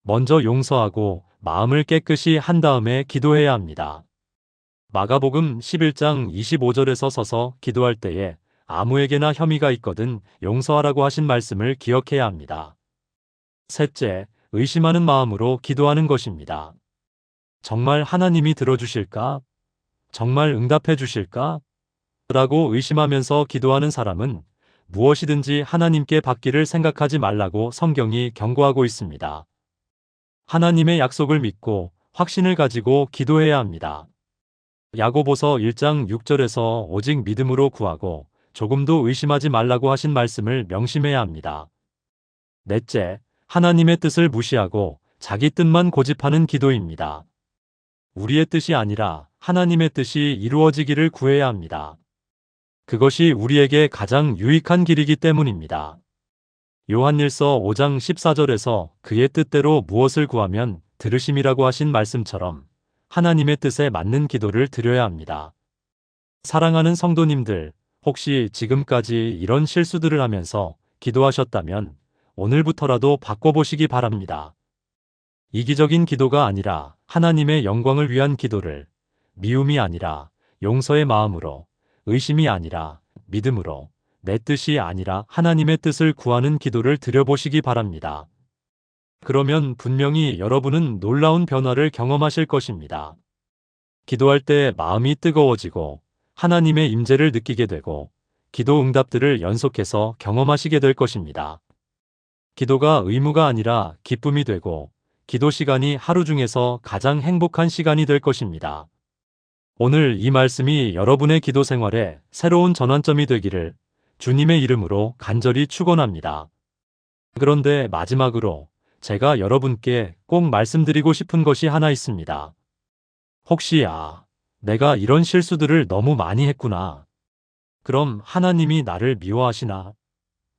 먼저 용서하고 마음을 깨끗이 한 다음에 기도해야 합니다. 마가복음 11장 25절에서 서서 기도할 때에 아무에게나 혐의가 있거든 용서하라고 하신 말씀을 기억해야 합니다. 셋째, 의심하는 마음으로 기도하는 것입니다. 정말 하나님이 들어주실까? 정말 응답해 주실까? 라고 의심하면서 기도하는 사람은 무엇이든지 하나님께 받기를 생각하지 말라고 성경이 경고하고 있습니다. 하나님의 약속을 믿고 확신을 가지고 기도해야 합니다. 야고보서 1장 6절에서 오직 믿음으로 구하고 조금도 의심하지 말라고 하신 말씀을 명심해야 합니다. 넷째, 하나님의 뜻을 무시하고 자기 뜻만 고집하는 기도입니다. 우리의 뜻이 아니라 하나님의 뜻이 이루어지기를 구해야 합니다. 그것이 우리에게 가장 유익한 길이기 때문입니다. 요한일서 5장 14절에서 그의 뜻대로 무엇을 구하면 들으심이라고 하신 말씀처럼 하나님의 뜻에 맞는 기도를 드려야 합니다. 사랑하는 성도님들, 혹시 지금까지 이런 실수들을 하면서 기도하셨다면 오늘부터라도 바꿔보시기 바랍니다. 이기적인 기도가 아니라 하나님의 영광을 위한 기도를, 미움이 아니라 용서의 마음으로, 의심이 아니라 믿음으로, 내 뜻이 아니라 하나님의 뜻을 구하는 기도를 드려보시기 바랍니다. 그러면 분명히 여러분은 놀라운 변화를 경험하실 것입니다. 기도할 때 마음이 뜨거워지고 하나님의 임재를 느끼게 되고 기도 응답들을 연속해서 경험하시게 될 것입니다. 기도가 의무가 아니라 기쁨이 되고 기도 시간이 하루 중에서 가장 행복한 시간이 될 것입니다. 오늘 이 말씀이 여러분의 기도 생활에 새로운 전환점이 되기를 주님의 이름으로 간절히 축원합니다. 그런데 마지막으로 제가 여러분께 꼭 말씀드리고 싶은 것이 하나 있습니다. 혹시 내가 이런 실수들을 너무 많이 했구나. 그럼 하나님이 나를 미워하시나?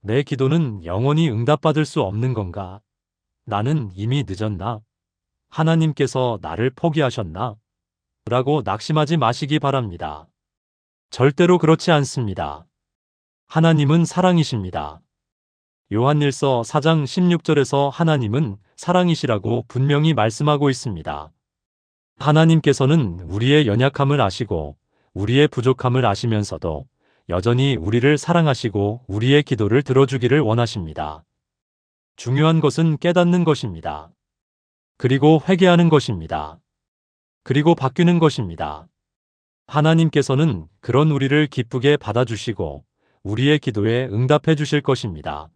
내 기도는 영원히 응답받을 수 없는 건가? 나는 이미 늦었나? 하나님께서 나를 포기하셨나? 라고 낙심하지 마시기 바랍니다. 절대로 그렇지 않습니다. 하나님은 사랑이십니다. 요한일서 4장 16절에서 하나님은 사랑이시라고 분명히 말씀하고 있습니다. 하나님께서는 우리의 연약함을 아시고 우리의 부족함을 아시면서도 여전히 우리를 사랑하시고 우리의 기도를 들어주기를 원하십니다. 중요한 것은 깨닫는 것입니다. 그리고 회개하는 것입니다. 그리고 바뀌는 것입니다. 하나님께서는 그런 우리를 기쁘게 받아주시고 우리의 기도에 응답해 주실 것입니다.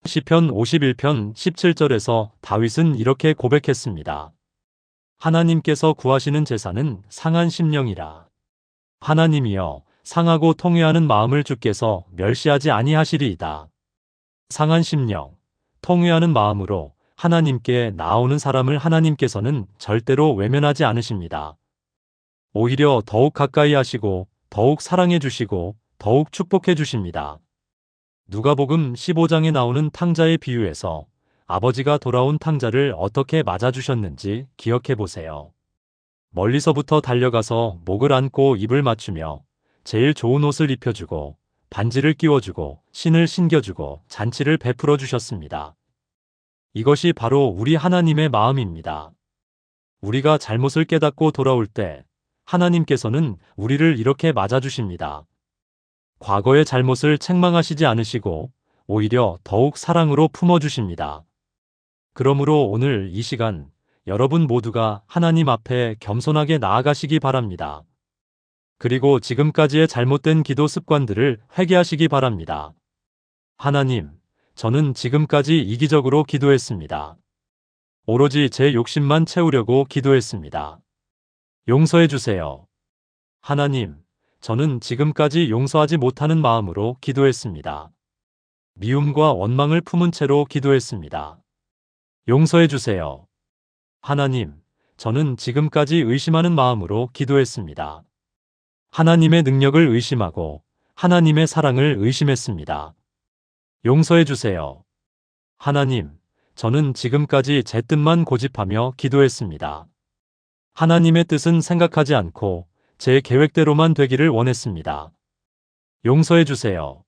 시편 51편 17절에서 다윗은 이렇게 고백했습니다. 하나님께서 구하시는 제사는 상한 심령이라. 하나님이여 상하고 통회하는 마음을 주께서 멸시하지 아니하시리이다. 상한 심령, 통회하는 마음으로 하나님께 나아오는 사람을 하나님께서는 절대로 외면하지 않으십니다. 오히려 더욱 가까이 하시고 더욱 사랑해 주시고 더욱 축복해 주십니다. 누가복음 15장에 나오는 탕자의 비유에서 아버지가 돌아온 탕자를 어떻게 맞아주셨는지 기억해 보세요. 멀리서부터 달려가서 목을 안고 입을 맞추며 제일 좋은 옷을 입혀주고 반지를 끼워주고 신을 신겨주고 잔치를 베풀어 주셨습니다. 이것이 바로 우리 하나님의 마음입니다. 우리가 잘못을 깨닫고 돌아올 때 하나님께서는 우리를 이렇게 맞아주십니다. 과거의 잘못을 책망하시지 않으시고 오히려 더욱 사랑으로 품어주십니다. 그러므로 오늘 이 시간 여러분 모두가 하나님 앞에 겸손하게 나아가시기 바랍니다. 그리고 지금까지의 잘못된 기도 습관들을 회개하시기 바랍니다. 하나님, 저는 지금까지 이기적으로 기도했습니다. 오로지 제 욕심만 채우려고 기도했습니다. 용서해 주세요. 하나님, 저는 지금까지 용서하지 못하는 마음으로 기도했습니다. 미움과 원망을 품은 채로 기도했습니다. 용서해 주세요. 하나님, 저는 지금까지 의심하는 마음으로 기도했습니다. 하나님의 능력을 의심하고 하나님의 사랑을 의심했습니다. 용서해 주세요. 하나님, 저는 지금까지 제 뜻만 고집하며 기도했습니다. 하나님의 뜻은 생각하지 않고 제 계획대로만 되기를 원했습니다. 용서해 주세요.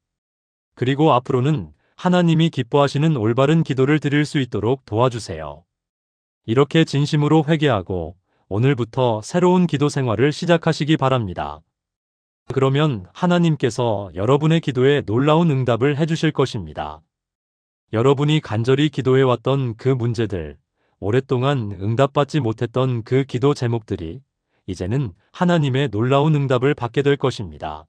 그리고 앞으로는 하나님이 기뻐하시는 올바른 기도를 드릴 수 있도록 도와주세요. 이렇게 진심으로 회개하고 오늘부터 새로운 기도 생활을 시작하시기 바랍니다. 그러면 하나님께서 여러분의 기도에 놀라운 응답을 해주실 것입니다. 여러분이 간절히 기도해왔던 그 문제들, 오랫동안 응답받지 못했던 그 기도 제목들이 이제는 하나님의 놀라운 응답을 받게 될 것입니다.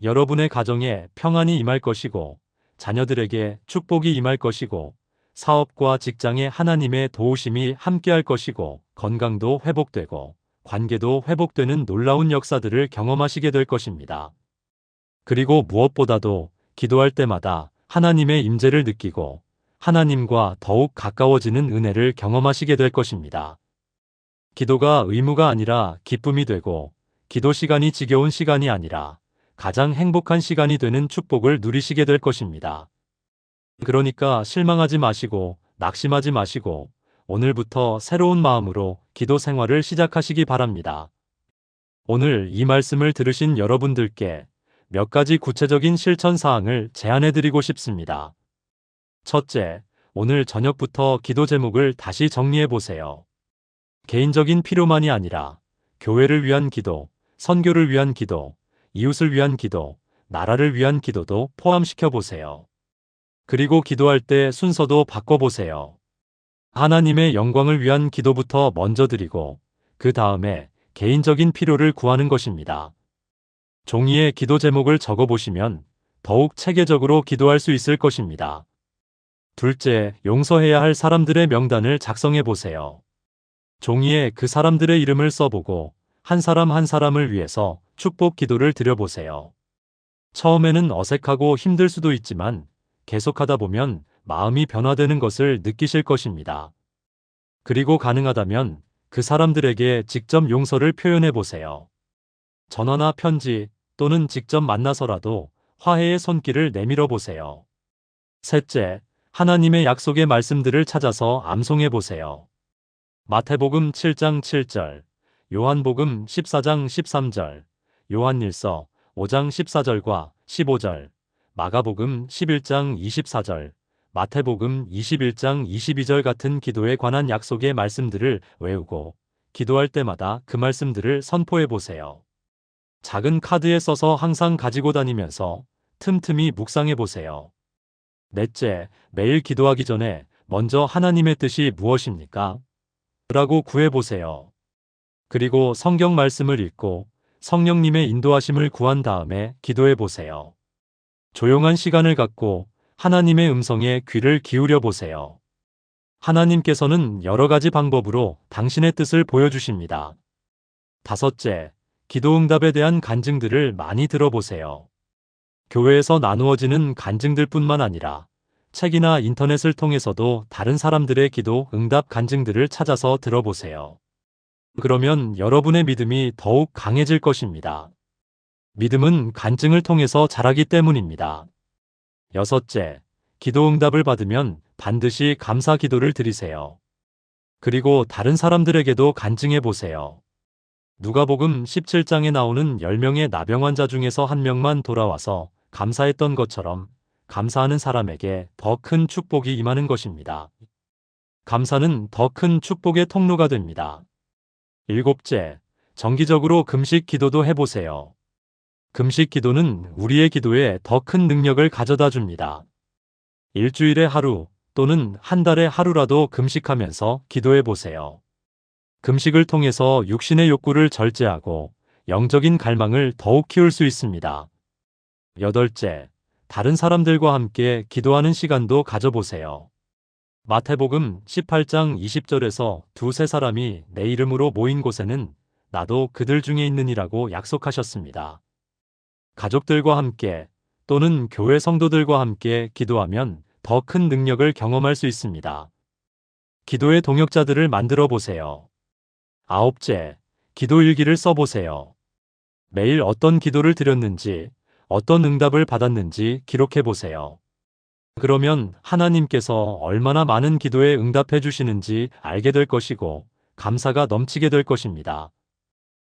여러분의 가정에 평안이 임할 것이고 자녀들에게 축복이 임할 것이고 사업과 직장에 하나님의 도우심이 함께할 것이고 건강도 회복되고 관계도 회복되는 놀라운 역사들을 경험하시게 될 것입니다. 그리고 무엇보다도 기도할 때마다 하나님의 임재를 느끼고 하나님과 더욱 가까워지는 은혜를 경험하시게 될 것입니다. 기도가 의무가 아니라 기쁨이 되고 기도 시간이 지겨운 시간이 아니라 가장 행복한 시간이 되는 축복을 누리시게 될 것입니다. 그러니까 실망하지 마시고 낙심하지 마시고 오늘부터 새로운 마음으로 기도 생활을 시작하시기 바랍니다. 오늘 이 말씀을 들으신 여러분들께 몇 가지 구체적인 실천 사항을 제안해 드리고 싶습니다. 첫째, 오늘 저녁부터 기도 제목을 다시 정리해 보세요. 개인적인 필요만이 아니라 교회를 위한 기도, 선교를 위한 기도, 이웃을 위한 기도, 나라를 위한 기도도 포함시켜 보세요. 그리고 기도할 때 순서도 바꿔보세요. 하나님의 영광을 위한 기도부터 먼저 드리고 그 다음에 개인적인 필요를 구하는 것입니다. 종이에 기도 제목을 적어보시면 더욱 체계적으로 기도할 수 있을 것입니다. 둘째, 용서해야 할 사람들의 명단을 작성해 보세요. 종이에 그 사람들의 이름을 써보고 한 사람 한 사람을 위해서 축복 기도를 드려보세요. 처음에는 어색하고 힘들 수도 있지만 계속하다 보면 마음이 변화되는 것을 느끼실 것입니다. 그리고 가능하다면 그 사람들에게 직접 용서를 표현해 보세요. 전화나 편지 또는 직접 만나서라도 화해의 손길을 내밀어 보세요. 셋째, 하나님의 약속의 말씀들을 찾아서 암송해 보세요. 마태복음 7장 7절, 요한복음 14장 13절, 요한일서 5장 14절과 15절, 마가복음 11장 24절, 마태복음 21장 22절 같은 기도에 관한 약속의 말씀들을 외우고 기도할 때마다 그 말씀들을 선포해 보세요. 작은 카드에 써서 항상 가지고 다니면서 틈틈이 묵상해 보세요. 넷째, 매일 기도하기 전에 먼저 하나님의 뜻이 무엇입니까? 라고 구해보세요. 그리고 성경 말씀을 읽고 성령님의 인도하심을 구한 다음에 기도해 보세요. 조용한 시간을 갖고 하나님의 음성에 귀를 기울여 보세요. 하나님께서는 여러 가지 방법으로 당신의 뜻을 보여주십니다. 다섯째, 기도 응답에 대한 간증들을 많이 들어보세요. 교회에서 나누어지는 간증들뿐만 아니라 책이나 인터넷을 통해서도 다른 사람들의 기도 응답 간증들을 찾아서 들어보세요. 그러면 여러분의 믿음이 더욱 강해질 것입니다. 믿음은 간증을 통해서 자라기 때문입니다. 여섯째, 기도 응답을 받으면 반드시 감사 기도를 드리세요. 그리고 다른 사람들에게도 간증해 보세요. 누가복음 17장에 나오는 10명의 나병 환자 중에서 한 명만 돌아와서 감사했던 것처럼 감사하는 사람에게 더 큰 축복이 임하는 것입니다. 감사는 더 큰 축복의 통로가 됩니다. 일곱째, 정기적으로 금식 기도도 해보세요. 금식 기도는 우리의 기도에 더 큰 능력을 가져다 줍니다. 일주일에 하루 또는 한 달에 하루라도 금식하면서 기도해 보세요. 금식을 통해서 육신의 욕구를 절제하고 영적인 갈망을 더욱 키울 수 있습니다. 여덟째, 다른 사람들과 함께 기도하는 시간도 가져보세요. 마태복음 18장 20절에서 두세 사람이 내 이름으로 모인 곳에는 나도 그들 중에 있느니라고 약속하셨습니다. 가족들과 함께 또는 교회 성도들과 함께 기도하면 더 큰 능력을 경험할 수 있습니다. 기도의 동역자들을 만들어 보세요. 아홉째, 기도 일기를 써보세요. 매일 어떤 기도를 드렸는지, 어떤 응답을 받았는지 기록해 보세요. 그러면 하나님께서 얼마나 많은 기도에 응답해 주시는지 알게 될 것이고, 감사가 넘치게 될 것입니다.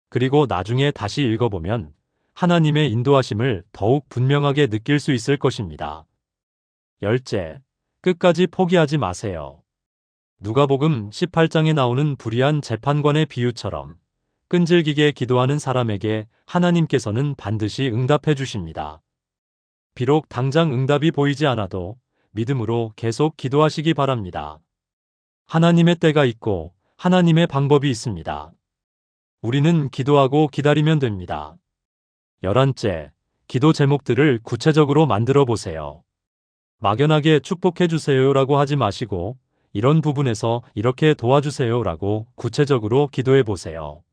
그리고 나중에 다시 읽어보면 하나님의 인도하심을 더욱 분명하게 느낄 수 있을 것입니다. 열째, 끝까지 포기하지 마세요. 누가복음 18장에 나오는 불의한 재판관의 비유처럼 끈질기게 기도하는 사람에게 하나님께서는 반드시 응답해 주십니다. 비록 당장 응답이 보이지 않아도 믿음으로 계속 기도하시기 바랍니다. 하나님의 때가 있고 하나님의 방법이 있습니다. 우리는 기도하고 기다리면 됩니다. 11째, 기도 제목들을 구체적으로 만들어 보세요. 막연하게 축복해 주세요라고 하지 마시고 이런 부분에서 이렇게 도와주세요라고 구체적으로 기도해 보세요.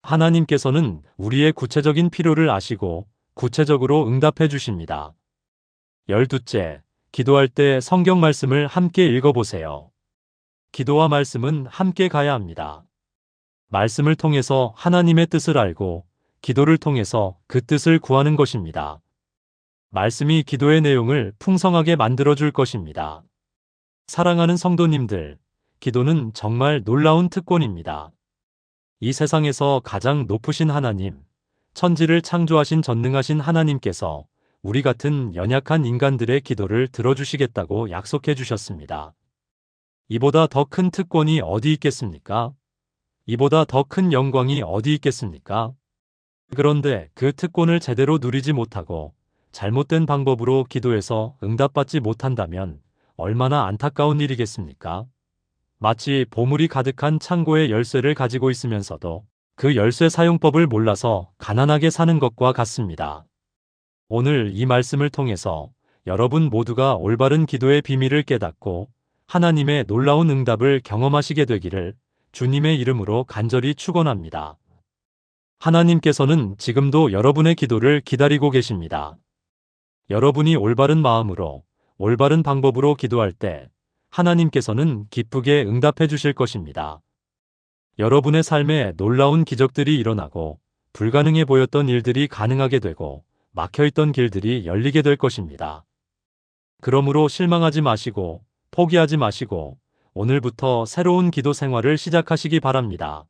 하나님께서는 우리의 구체적인 필요를 아시고 구체적으로 응답해 주십니다. 12째, 기도할 때 성경 말씀을 함께 읽어보세요. 기도와 말씀은 함께 가야 합니다. 말씀을 통해서 하나님의 뜻을 알고 기도를 통해서 그 뜻을 구하는 것입니다. 말씀이 기도의 내용을 풍성하게 만들어줄 것입니다. 사랑하는 성도님들, 기도는 정말 놀라운 특권입니다. 이 세상에서 가장 높으신 하나님, 천지를 창조하신 전능하신 하나님께서 우리 같은 연약한 인간들의 기도를 들어주시겠다고 약속해 주셨습니다. 이보다 더 큰 특권이 어디 있겠습니까? 이보다 더 큰 영광이 어디 있겠습니까? 그런데 그 특권을 제대로 누리지 못하고 잘못된 방법으로 기도해서 응답받지 못한다면 얼마나 안타까운 일이겠습니까? 마치 보물이 가득한 창고의 열쇠를 가지고 있으면서도 그 열쇠 사용법을 몰라서 가난하게 사는 것과 같습니다. 오늘 이 말씀을 통해서 여러분 모두가 올바른 기도의 비밀을 깨닫고 하나님의 놀라운 응답을 경험하시게 되기를 주님의 이름으로 간절히 축원합니다. 하나님께서는 지금도 여러분의 기도를 기다리고 계십니다. 여러분이 올바른 마음으로 올바른 방법으로 기도할 때 하나님께서는 기쁘게 응답해 주실 것입니다. 여러분의 삶에 놀라운 기적들이 일어나고 불가능해 보였던 일들이 가능하게 되고 막혀있던 길들이 열리게 될 것입니다. 그러므로 실망하지 마시고 포기하지 마시고 오늘부터 새로운 기도 생활을 시작하시기 바랍니다.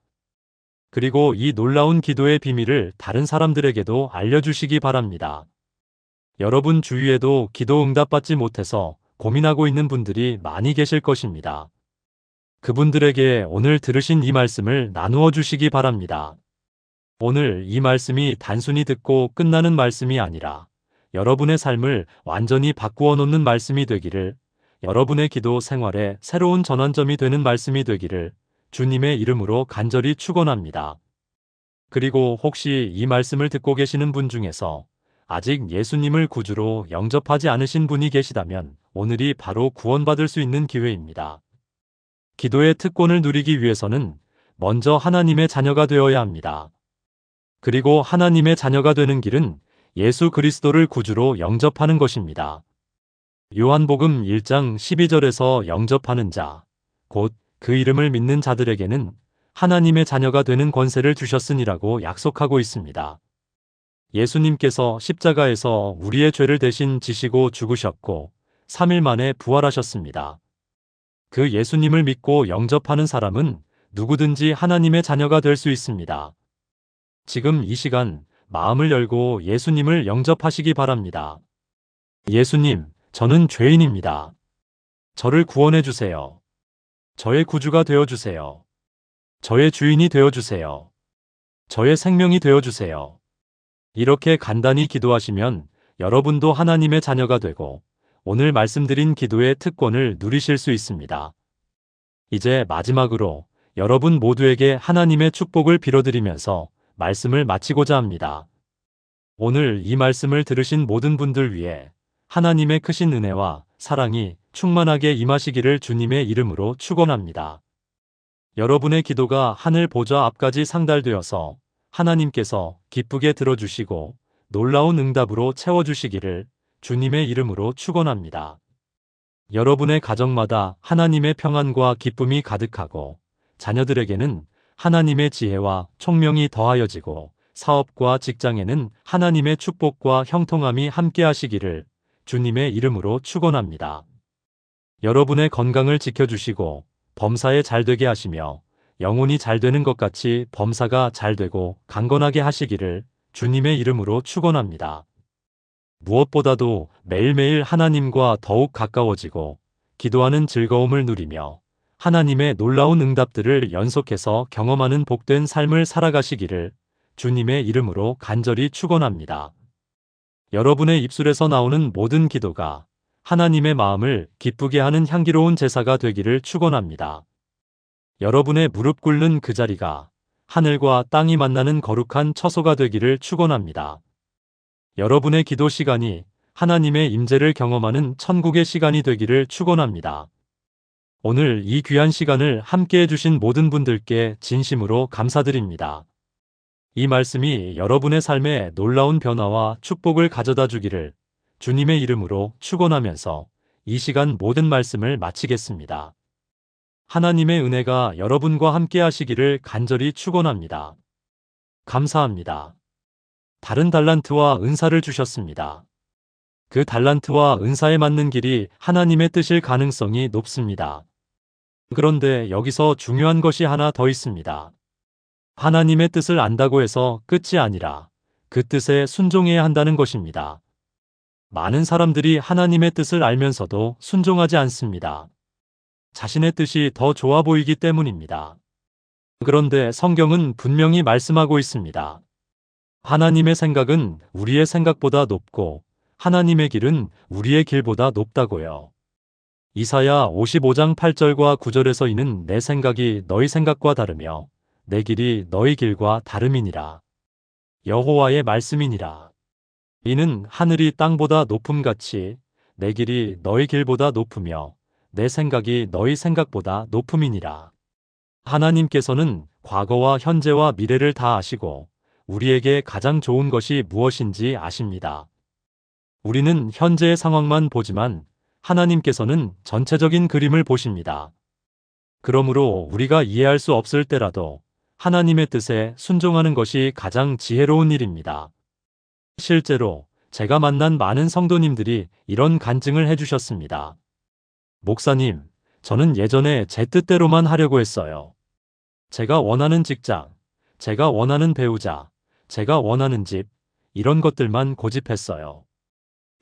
그리고 이 놀라운 기도의 비밀을 다른 사람들에게도 알려주시기 바랍니다. 여러분 주위에도 기도 응답받지 못해서 고민하고 있는 분들이 많이 계실 것입니다. 그분들에게 오늘 들으신 이 말씀을 나누어 주시기 바랍니다. 오늘 이 말씀이 단순히 듣고 끝나는 말씀이 아니라 여러분의 삶을 완전히 바꾸어 놓는 말씀이 되기를, 여러분의 기도 생활에 새로운 전환점이 되는 말씀이 되기를 주님의 이름으로 간절히 축원합니다. 그리고 혹시 이 말씀을 듣고 계시는 분 중에서 아직 예수님을 구주로 영접하지 않으신 분이 계시다면 오늘이 바로 구원받을 수 있는 기회입니다. 기도의 특권을 누리기 위해서는 먼저 하나님의 자녀가 되어야 합니다. 그리고 하나님의 자녀가 되는 길은 예수 그리스도를 구주로 영접하는 것입니다. 요한복음 1장 12절에서 영접하는 자, 곧 그 이름을 믿는 자들에게는 하나님의 자녀가 되는 권세를 주셨으니라고 약속하고 있습니다. 예수님께서 십자가에서 우리의 죄를 대신 지시고 죽으셨고 3일 만에 부활하셨습니다. 그 예수님을 믿고 영접하는 사람은 누구든지 하나님의 자녀가 될 수 있습니다. 지금 이 시간 마음을 열고 예수님을 영접하시기 바랍니다. 예수님, 저는 죄인입니다. 저를 구원해 주세요. 저의 구주가 되어 주세요. 저의 주인이 되어 주세요. 저의 생명이 되어 주세요. 이렇게 간단히 기도하시면 여러분도 하나님의 자녀가 되고 오늘 말씀드린 기도의 특권을 누리실 수 있습니다. 이제 마지막으로 여러분 모두에게 하나님의 축복을 빌어드리면서 말씀을 마치고자 합니다. 오늘 이 말씀을 들으신 모든 분들 위해 하나님의 크신 은혜와 사랑이 충만하게 임하시기를 주님의 이름으로 축원합니다. 여러분의 기도가 하늘 보좌 앞까지 상달되어서 하나님께서 기쁘게 들어주시고 놀라운 응답으로 채워주시기를 주님의 이름으로 축원합니다. 여러분의 가정마다 하나님의 평안과 기쁨이 가득하고 자녀들에게는 하나님의 지혜와 총명이 더하여지고 사업과 직장에는 하나님의 축복과 형통함이 함께하시기를 주님의 이름으로 축원합니다. 여러분의 건강을 지켜주시고 범사에 잘되게 하시며 영혼이 잘되는 것 같이 범사가 잘되고 강건하게 하시기를 주님의 이름으로 축원합니다. 무엇보다도 매일매일 하나님과 더욱 가까워지고 기도하는 즐거움을 누리며 하나님의 놀라운 응답들을 연속해서 경험하는 복된 삶을 살아가시기를 주님의 이름으로 간절히 축원합니다. 여러분의 입술에서 나오는 모든 기도가 하나님의 마음을 기쁘게 하는 향기로운 제사가 되기를 축원합니다. 여러분의 무릎 꿇는 그 자리가 하늘과 땅이 만나는 거룩한 처소가 되기를 축원합니다. 여러분의 기도 시간이 하나님의 임재를 경험하는 천국의 시간이 되기를 축원합니다. 오늘 이 귀한 시간을 함께해 주신 모든 분들께 진심으로 감사드립니다. 이 말씀이 여러분의 삶에 놀라운 변화와 축복을 가져다 주기를 주님의 이름으로 축원하면서 이 시간 모든 말씀을 마치겠습니다. 하나님의 은혜가 여러분과 함께 하시기를 간절히 축원합니다. 감사합니다. 다른 달란트와 은사를 주셨습니다. 그 달란트와 은사에 맞는 길이 하나님의 뜻일 가능성이 높습니다. 그런데 여기서 중요한 것이 하나 더 있습니다. 하나님의 뜻을 안다고 해서 끝이 아니라 그 뜻에 순종해야 한다는 것입니다. 많은 사람들이 하나님의 뜻을 알면서도 순종하지 않습니다. 자신의 뜻이 더 좋아 보이기 때문입니다. 그런데 성경은 분명히 말씀하고 있습니다. 하나님의 생각은 우리의 생각보다 높고 하나님의 길은 우리의 길보다 높다고요. 이사야 55장 8절과 9절에서 이는 내 생각이 너희 생각과 다르며 내 길이 너희 길과 다름이니라. 여호와의 말씀이니라. 이는 하늘이 땅보다 높음같이 내 길이 너희 길보다 높으며 내 생각이 너희 생각보다 높음이니라. 하나님께서는 과거와 현재와 미래를 다 아시고 우리에게 가장 좋은 것이 무엇인지 아십니다. 우리는 현재의 상황만 보지만 하나님께서는 전체적인 그림을 보십니다. 그러므로 우리가 이해할 수 없을 때라도 하나님의 뜻에 순종하는 것이 가장 지혜로운 일입니다. 실제로 제가 만난 많은 성도님들이 이런 간증을 해주셨습니다. 목사님, 저는 예전에 제 뜻대로만 하려고 했어요. 제가 원하는 직장, 제가 원하는 배우자, 제가 원하는 집, 이런 것들만 고집했어요.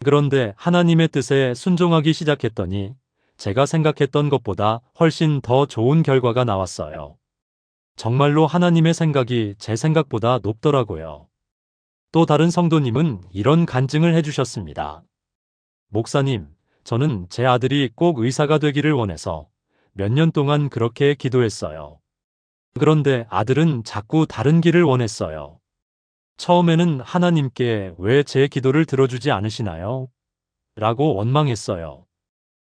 그런데 하나님의 뜻에 순종하기 시작했더니 제가 생각했던 것보다 훨씬 더 좋은 결과가 나왔어요. 정말로 하나님의 생각이 제 생각보다 높더라고요. 또 다른 성도님은 이런 간증을 해주셨습니다. 목사님, 저는 제 아들이 꼭 의사가 되기를 원해서 몇 년 동안 그렇게 기도했어요. 그런데 아들은 자꾸 다른 길을 원했어요. 처음에는 하나님께 왜 제 기도를 들어주지 않으시나요? 라고 원망했어요.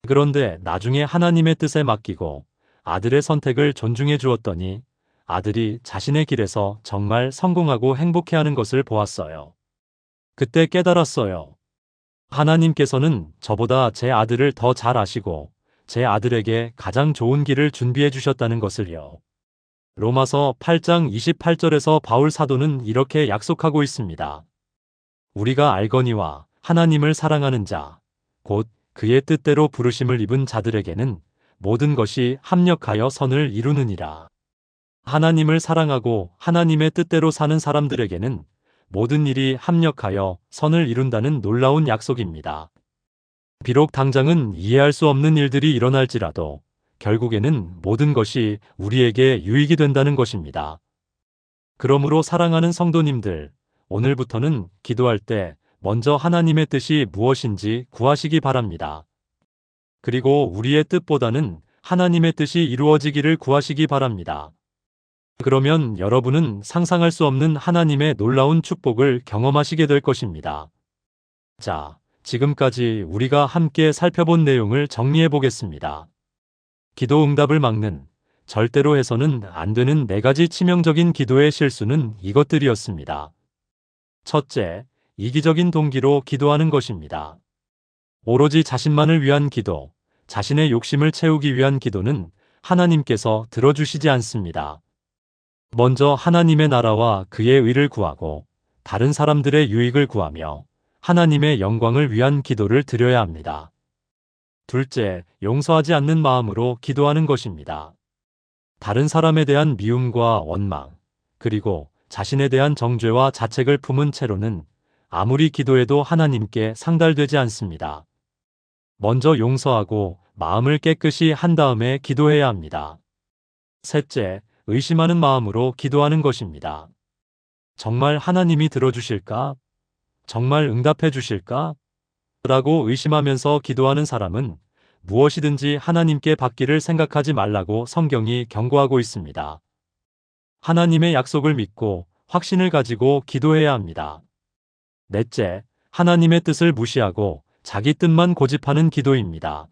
그런데 나중에 하나님의 뜻에 맡기고 아들의 선택을 존중해 주었더니 아들이 자신의 길에서 정말 성공하고 행복해하는 것을 보았어요. 그때 깨달았어요. 하나님께서는 저보다 제 아들을 더 잘 아시고 제 아들에게 가장 좋은 길을 준비해 주셨다는 것을요. 로마서 8장 28절에서 바울 사도는 이렇게 약속하고 있습니다. 우리가 알거니와 하나님을 사랑하는 자, 곧 그의 뜻대로 부르심을 입은 자들에게는 모든 것이 합력하여 선을 이루느니라. 하나님을 사랑하고 하나님의 뜻대로 사는 사람들에게는 모든 일이 합력하여 선을 이룬다는 놀라운 약속입니다. 비록 당장은 이해할 수 없는 일들이 일어날지라도 결국에는 모든 것이 우리에게 유익이 된다는 것입니다. 그러므로 사랑하는 성도님들, 오늘부터는 기도할 때 먼저 하나님의 뜻이 무엇인지 구하시기 바랍니다. 그리고 우리의 뜻보다는 하나님의 뜻이 이루어지기를 구하시기 바랍니다. 그러면 여러분은 상상할 수 없는 하나님의 놀라운 축복을 경험하시게 될 것입니다. 자, 지금까지 우리가 함께 살펴본 내용을 정리해 보겠습니다. 기도 응답을 막는, 절대로 해서는 안 되는 4가지 치명적인 기도의 실수는 이것들이었습니다. 첫째, 이기적인 동기로 기도하는 것입니다. 오로지 자신만을 위한 기도, 자신의 욕심을 채우기 위한 기도는 하나님께서 들어주시지 않습니다. 먼저 하나님의 나라와 그의 의를 구하고 다른 사람들의 유익을 구하며 하나님의 영광을 위한 기도를 드려야 합니다. 둘째, 용서하지 않는 마음으로 기도하는 것입니다. 다른 사람에 대한 미움과 원망, 그리고 자신에 대한 정죄와 자책을 품은 채로는 아무리 기도해도 하나님께 상달되지 않습니다. 먼저 용서하고 마음을 깨끗이 한 다음에 기도해야 합니다. 셋째, 의심하는 마음으로 기도하는 것입니다. 정말 하나님이 들어주실까? 정말 응답해 주실까? 라고 의심하면서 기도하는 사람은 무엇이든지 하나님께 받기를 생각하지 말라고 성경이 경고하고 있습니다. 하나님의 약속을 믿고 확신을 가지고 기도해야 합니다. 넷째, 하나님의 뜻을 무시하고 자기 뜻만 고집하는 기도입니다.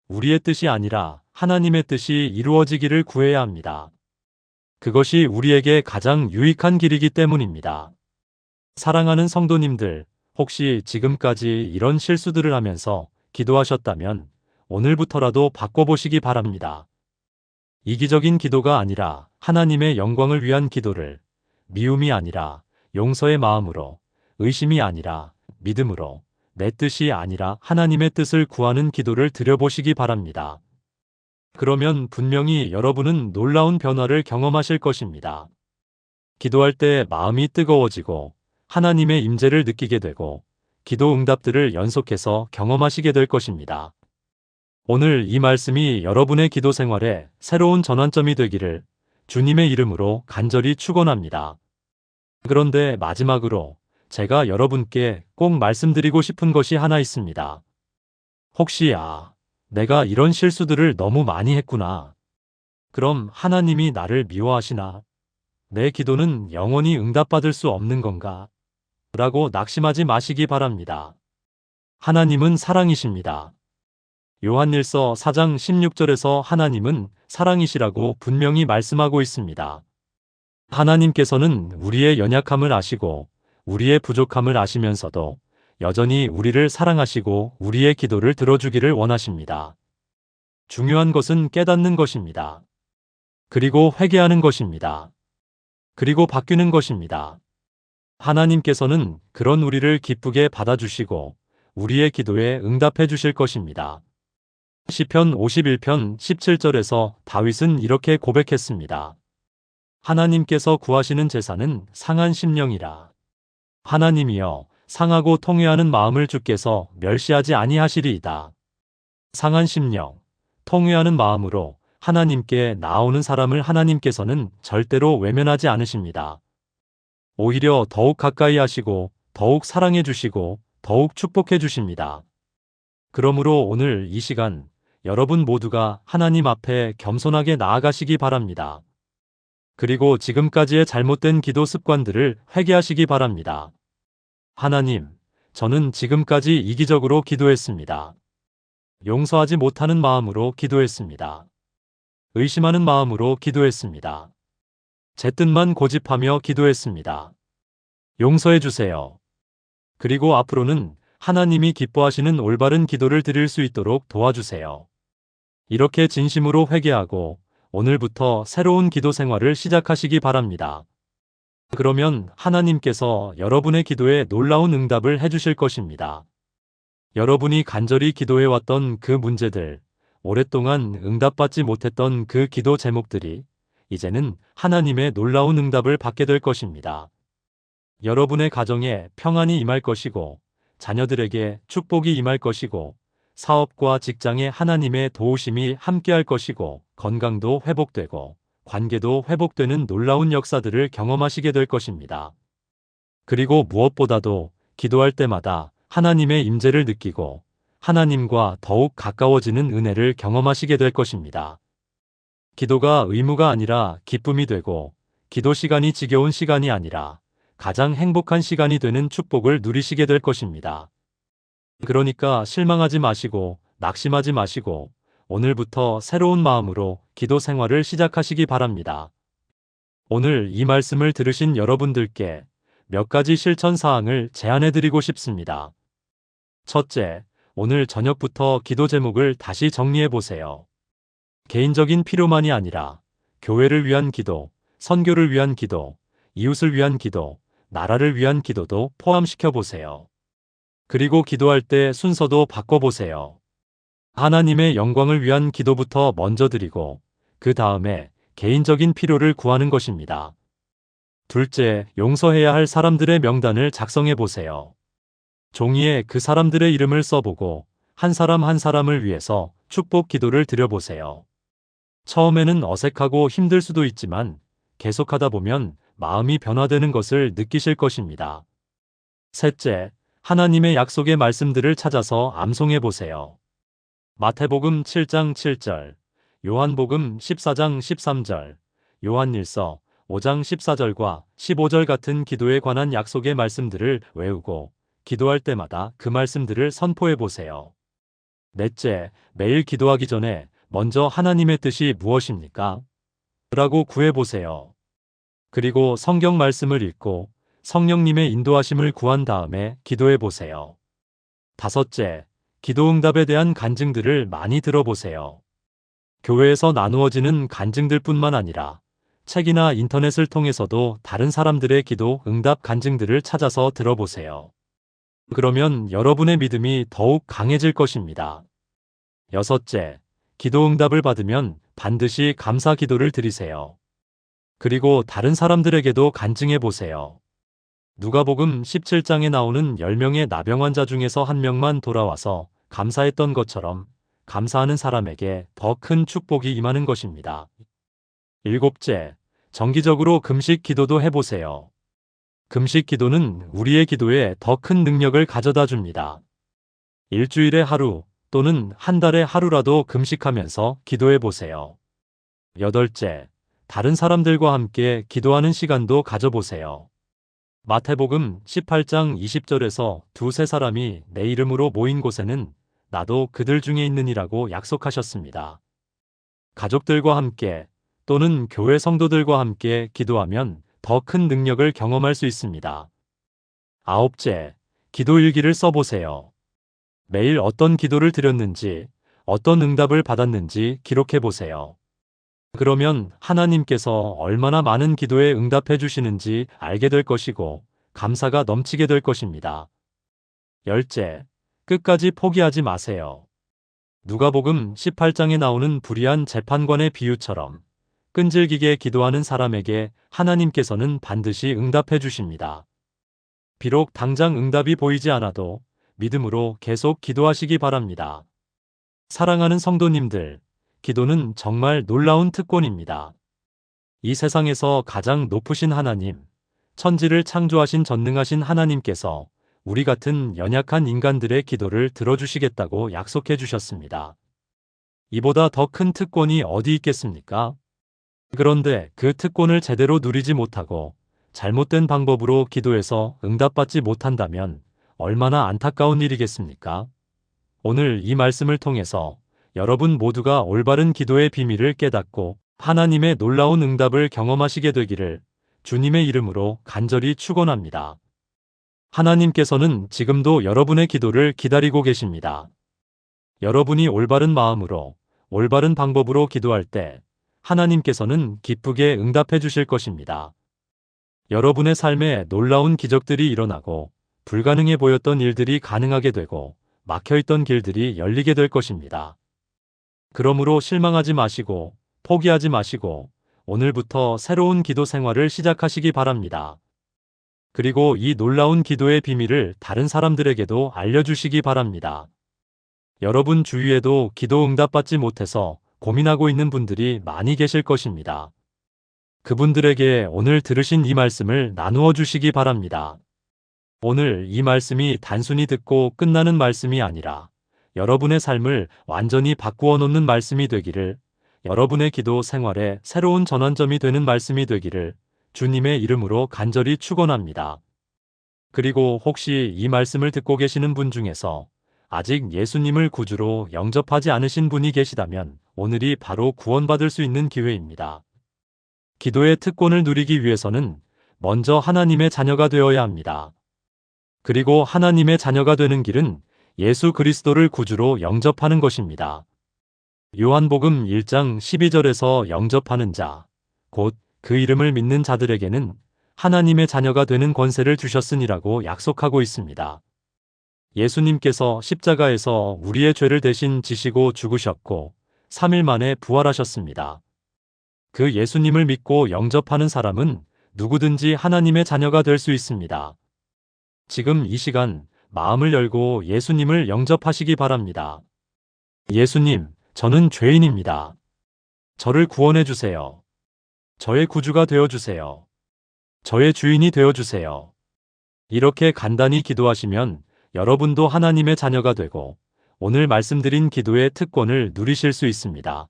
우리의 뜻이 아니라 하나님의 뜻이 이루어지기를 구해야 합니다. 그것이 우리에게 가장 유익한 길이기 때문입니다. 사랑하는 성도님들, 혹시 지금까지 이런 실수들을 하면서 기도하셨다면 오늘부터라도 바꿔보시기 바랍니다. 이기적인 기도가 아니라 하나님의 영광을 위한 기도를, 미움이 아니라 용서의 마음으로, 의심이 아니라 믿음으로, 내 뜻이 아니라 하나님의 뜻을 구하는 기도를 드려보시기 바랍니다. 그러면 분명히 여러분은 놀라운 변화를 경험하실 것입니다. 기도할 때 마음이 뜨거워지고 하나님의 임재를 느끼게 되고 기도 응답들을 연속해서 경험하시게 될 것입니다. 오늘 이 말씀이 여러분의 기도 생활에 새로운 전환점이 되기를 주님의 이름으로 간절히 축원합니다. 그런데 마지막으로 제가 여러분께 꼭 말씀드리고 싶은 것이 하나 있습니다. 혹시 내가 이런 실수들을 너무 많이 했구나. 그럼 하나님이 나를 미워하시나? 내 기도는 영원히 응답받을 수 없는 건가? 라고 낙심하지 마시기 바랍니다. 하나님은 사랑이십니다. 요한일서 4장 16절에서 하나님은 사랑이시라고 분명히 말씀하고 있습니다. 하나님께서는 우리의 연약함을 아시고 우리의 부족함을 아시면서도 여전히 우리를 사랑하시고 우리의 기도를 들어주기를 원하십니다. 중요한 것은 깨닫는 것입니다. 그리고 회개하는 것입니다. 그리고 바뀌는 것입니다. 하나님께서는 그런 우리를 기쁘게 받아주시고 우리의 기도에 응답해 주실 것입니다. 시편 51편 17절에서 다윗은 이렇게 고백했습니다. 하나님께서 구하시는 제사는 상한 심령이라. 하나님이여 상하고 통회하는 마음을 주께서 멸시하지 아니하시리이다. 상한 심령, 통회하는 마음으로 하나님께 나아오는 사람을 하나님께서는 절대로 외면하지 않으십니다. 오히려 더욱 가까이 하시고 더욱 사랑해 주시고 더욱 축복해 주십니다. 그러므로 오늘 이 시간 여러분 모두가 하나님 앞에 겸손하게 나아가시기 바랍니다. 그리고 지금까지의 잘못된 기도 습관들을 회개하시기 바랍니다. 하나님, 저는 지금까지 이기적으로 기도했습니다. 용서하지 못하는 마음으로 기도했습니다. 의심하는 마음으로 기도했습니다. 제 뜻만 고집하며 기도했습니다. 용서해 주세요. 그리고 앞으로는 하나님이 기뻐하시는 올바른 기도를 드릴 수 있도록 도와주세요. 이렇게 진심으로 회개하고 오늘부터 새로운 기도 생활을 시작하시기 바랍니다. 그러면 하나님께서 여러분의 기도에 놀라운 응답을 해주실 것입니다. 여러분이 간절히 기도해왔던 그 문제들, 오랫동안 응답받지 못했던 그 기도 제목들이 이제는 하나님의 놀라운 응답을 받게 될 것입니다. 여러분의 가정에 평안이 임할 것이고 자녀들에게 축복이 임할 것이고 사업과 직장에 하나님의 도우심이 함께할 것이고 건강도 회복되고 관계도 회복되는 놀라운 역사들을 경험하시게 될 것입니다. 그리고 무엇보다도 기도할 때마다 하나님의 임재를 느끼고 하나님과 더욱 가까워지는 은혜를 경험하시게 될 것입니다. 기도가 의무가 아니라 기쁨이 되고 기도 시간이 지겨운 시간이 아니라 가장 행복한 시간이 되는 축복을 누리시게 될 것입니다. 그러니까 실망하지 마시고 낙심하지 마시고 오늘부터 새로운 마음으로 기도 생활을 시작하시기 바랍니다. 오늘 이 말씀을 들으신 여러분들께 몇 가지 실천 사항을 제안해 드리고 싶습니다. 첫째, 오늘 저녁부터 기도 제목을 다시 정리해 보세요. 개인적인 필요만이 아니라 교회를 위한 기도, 선교를 위한 기도, 이웃을 위한 기도, 나라를 위한 기도도 포함시켜 보세요. 그리고 기도할 때 순서도 바꿔보세요. 하나님의 영광을 위한 기도부터 먼저 드리고 그 다음에 개인적인 필요를 구하는 것입니다. 둘째, 용서해야 할 사람들의 명단을 작성해 보세요. 종이에 그 사람들의 이름을 써보고 한 사람 한 사람을 위해서 축복 기도를 드려보세요. 처음에는 어색하고 힘들 수도 있지만 계속하다 보면 마음이 변화되는 것을 느끼실 것입니다. 셋째, 하나님의 약속의 말씀들을 찾아서 암송해 보세요. 마태복음 7장 7절, 요한복음 14장 13절, 요한일서 5장 14절과 15절 같은 기도에 관한 약속의 말씀들을 외우고 기도할 때마다 그 말씀들을 선포해 보세요. 넷째, 매일 기도하기 전에 먼저 하나님의 뜻이 무엇입니까? 라고 구해 보세요. 그리고 성경 말씀을 읽고 성령님의 인도하심을 구한 다음에 기도해 보세요. 다섯째, 기도 응답에 대한 간증들을 많이 들어보세요. 교회에서 나누어지는 간증들 뿐만 아니라 책이나 인터넷을 통해서도 다른 사람들의 기도 응답 간증들을 찾아서 들어보세요. 그러면 여러분의 믿음이 더욱 강해질 것입니다. 여섯째, 기도 응답을 받으면 반드시 감사 기도를 드리세요. 그리고 다른 사람들에게도 간증해 보세요. 누가복음 17장에 나오는 10명의 나병 환자 중에서 한 명만 돌아와서 감사했던 것처럼 감사하는 사람에게 더 큰 축복이 임하는 것입니다. 일곱째, 정기적으로 금식 기도도 해보세요. 금식 기도는 우리의 기도에 더 큰 능력을 가져다 줍니다. 일주일에 하루 또는 한 달에 하루라도 금식하면서 기도해 보세요. 여덟째, 다른 사람들과 함께 기도하는 시간도 가져보세요. 마태복음 18장 20절에서 두세 사람이 내 이름으로 모인 곳에는 나도 그들 중에 있느니라고 약속하셨습니다. 가족들과 함께 또는 교회 성도들과 함께 기도하면 더 큰 능력을 경험할 수 있습니다. 아홉째, 기도 일기를 써보세요. 매일 어떤 기도를 드렸는지, 어떤 응답을 받았는지 기록해 보세요. 그러면 하나님께서 얼마나 많은 기도에 응답해 주시는지 알게 될 것이고, 감사가 넘치게 될 것입니다. 열째, 끝까지 포기하지 마세요. 누가복음 18장에 나오는 불의한 재판관의 비유처럼 끈질기게 기도하는 사람에게 하나님께서는 반드시 응답해 주십니다. 비록 당장 응답이 보이지 않아도 믿음으로 계속 기도하시기 바랍니다. 사랑하는 성도님들, 기도는 정말 놀라운 특권입니다. 이 세상에서 가장 높으신 하나님, 천지를 창조하신 전능하신 하나님께서 우리 같은 연약한 인간들의 기도를 들어주시겠다고 약속해 주셨습니다. 이보다 더 큰 특권이 어디 있겠습니까? 그런데 그 특권을 제대로 누리지 못하고 잘못된 방법으로 기도해서 응답받지 못한다면 얼마나 안타까운 일이겠습니까? 오늘 이 말씀을 통해서 여러분 모두가 올바른 기도의 비밀을 깨닫고 하나님의 놀라운 응답을 경험하시게 되기를 주님의 이름으로 간절히 축원합니다. 하나님께서는 지금도 여러분의 기도를 기다리고 계십니다. 여러분이 올바른 마음으로 올바른 방법으로 기도할 때 하나님께서는 기쁘게 응답해 주실 것입니다. 여러분의 삶에 놀라운 기적들이 일어나고 불가능해 보였던 일들이 가능하게 되고 막혀있던 길들이 열리게 될 것입니다. 그러므로 실망하지 마시고 포기하지 마시고 오늘부터 새로운 기도 생활을 시작하시기 바랍니다. 그리고 이 놀라운 기도의 비밀을 다른 사람들에게도 알려주시기 바랍니다. 여러분 주위에도 기도 응답받지 못해서 고민하고 있는 분들이 많이 계실 것입니다. 그분들에게 오늘 들으신 이 말씀을 나누어 주시기 바랍니다. 오늘 이 말씀이 단순히 듣고 끝나는 말씀이 아니라 여러분의 삶을 완전히 바꾸어 놓는 말씀이 되기를, 여러분의 기도 생활에 새로운 전환점이 되는 말씀이 되기를 주님의 이름으로 간절히 축원합니다. 그리고 혹시 이 말씀을 듣고 계시는 분 중에서 아직 예수님을 구주로 영접하지 않으신 분이 계시다면 오늘이 바로 구원받을 수 있는 기회입니다. 기도의 특권을 누리기 위해서는 먼저 하나님의 자녀가 되어야 합니다. 그리고 하나님의 자녀가 되는 길은 예수 그리스도를 구주로 영접하는 것입니다. 요한복음 1장 12절에서 영접하는 자, 곧 그 이름을 믿는 자들에게는 하나님의 자녀가 되는 권세를 주셨으니라고 약속하고 있습니다. 예수님께서 십자가에서 우리의 죄를 대신 지시고 죽으셨고 3일 만에 부활하셨습니다. 그 예수님을 믿고 영접하는 사람은 누구든지 하나님의 자녀가 될 수 있습니다. 지금 이 시간 마음을 열고 예수님을 영접하시기 바랍니다. 예수님, 저는 죄인입니다. 저를 구원해 주세요. 저의 구주가 되어 주세요. 저의 주인이 되어 주세요. 이렇게 간단히 기도하시면 여러분도 하나님의 자녀가 되고 오늘 말씀드린 기도의 특권을 누리실 수 있습니다.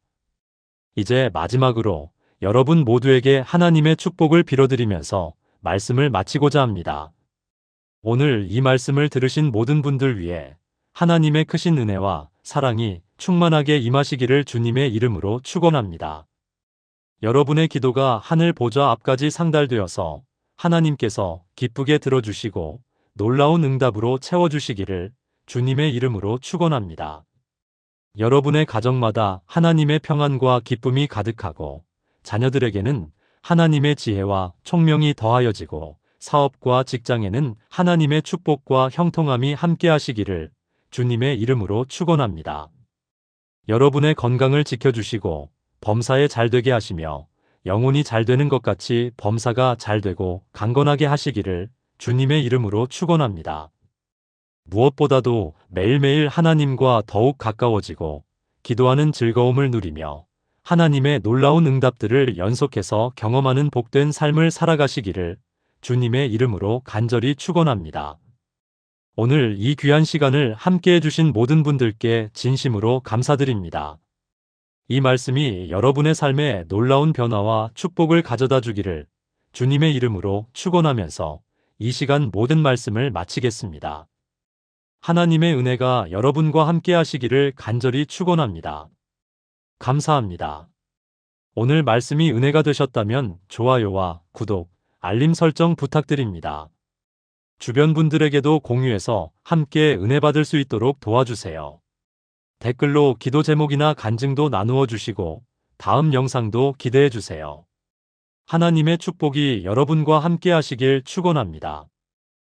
이제 마지막으로 여러분 모두에게 하나님의 축복을 빌어드리면서 말씀을 마치고자 합니다. 오늘 이 말씀을 들으신 모든 분들 위해 하나님의 크신 은혜와 사랑이 충만하게 임하시기를 주님의 이름으로 축원합니다. 여러분의 기도가 하늘 보좌 앞까지 상달되어서 하나님께서 기쁘게 들어주시고 놀라운 응답으로 채워주시기를 주님의 이름으로 축원합니다. 여러분의 가정마다 하나님의 평안과 기쁨이 가득하고 자녀들에게는 하나님의 지혜와 총명이 더하여지고 사업과 직장에는 하나님의 축복과 형통함이 함께하시기를 주님의 이름으로 축원합니다. 여러분의 건강을 지켜주시고 범사에 잘되게 하시며 영혼이 잘되는 것 같이 범사가 잘되고 강건하게 하시기를 주님의 이름으로 축원합니다. 무엇보다도 매일매일 하나님과 더욱 가까워지고 기도하는 즐거움을 누리며 하나님의 놀라운 응답들을 연속해서 경험하는 복된 삶을 살아가시기를 주님의 이름으로 간절히 축원합니다. 오늘 이 귀한 시간을 함께 해주신 모든 분들께 진심으로 감사드립니다. 이 말씀이 여러분의 삶에 놀라운 변화와 축복을 가져다 주기를 주님의 이름으로 축원하면서 이 시간 모든 말씀을 마치겠습니다. 하나님의 은혜가 여러분과 함께 하시기를 간절히 축원합니다. 감사합니다. 오늘 말씀이 은혜가 되셨다면 좋아요와 구독, 알림 설정 부탁드립니다. 주변 분들에게도 공유해서 함께 은혜 받을 수 있도록 도와주세요. 댓글로 기도 제목이나 간증도 나누어 주시고 다음 영상도 기대해 주세요. 하나님의 축복이 여러분과 함께 하시길 축원합니다.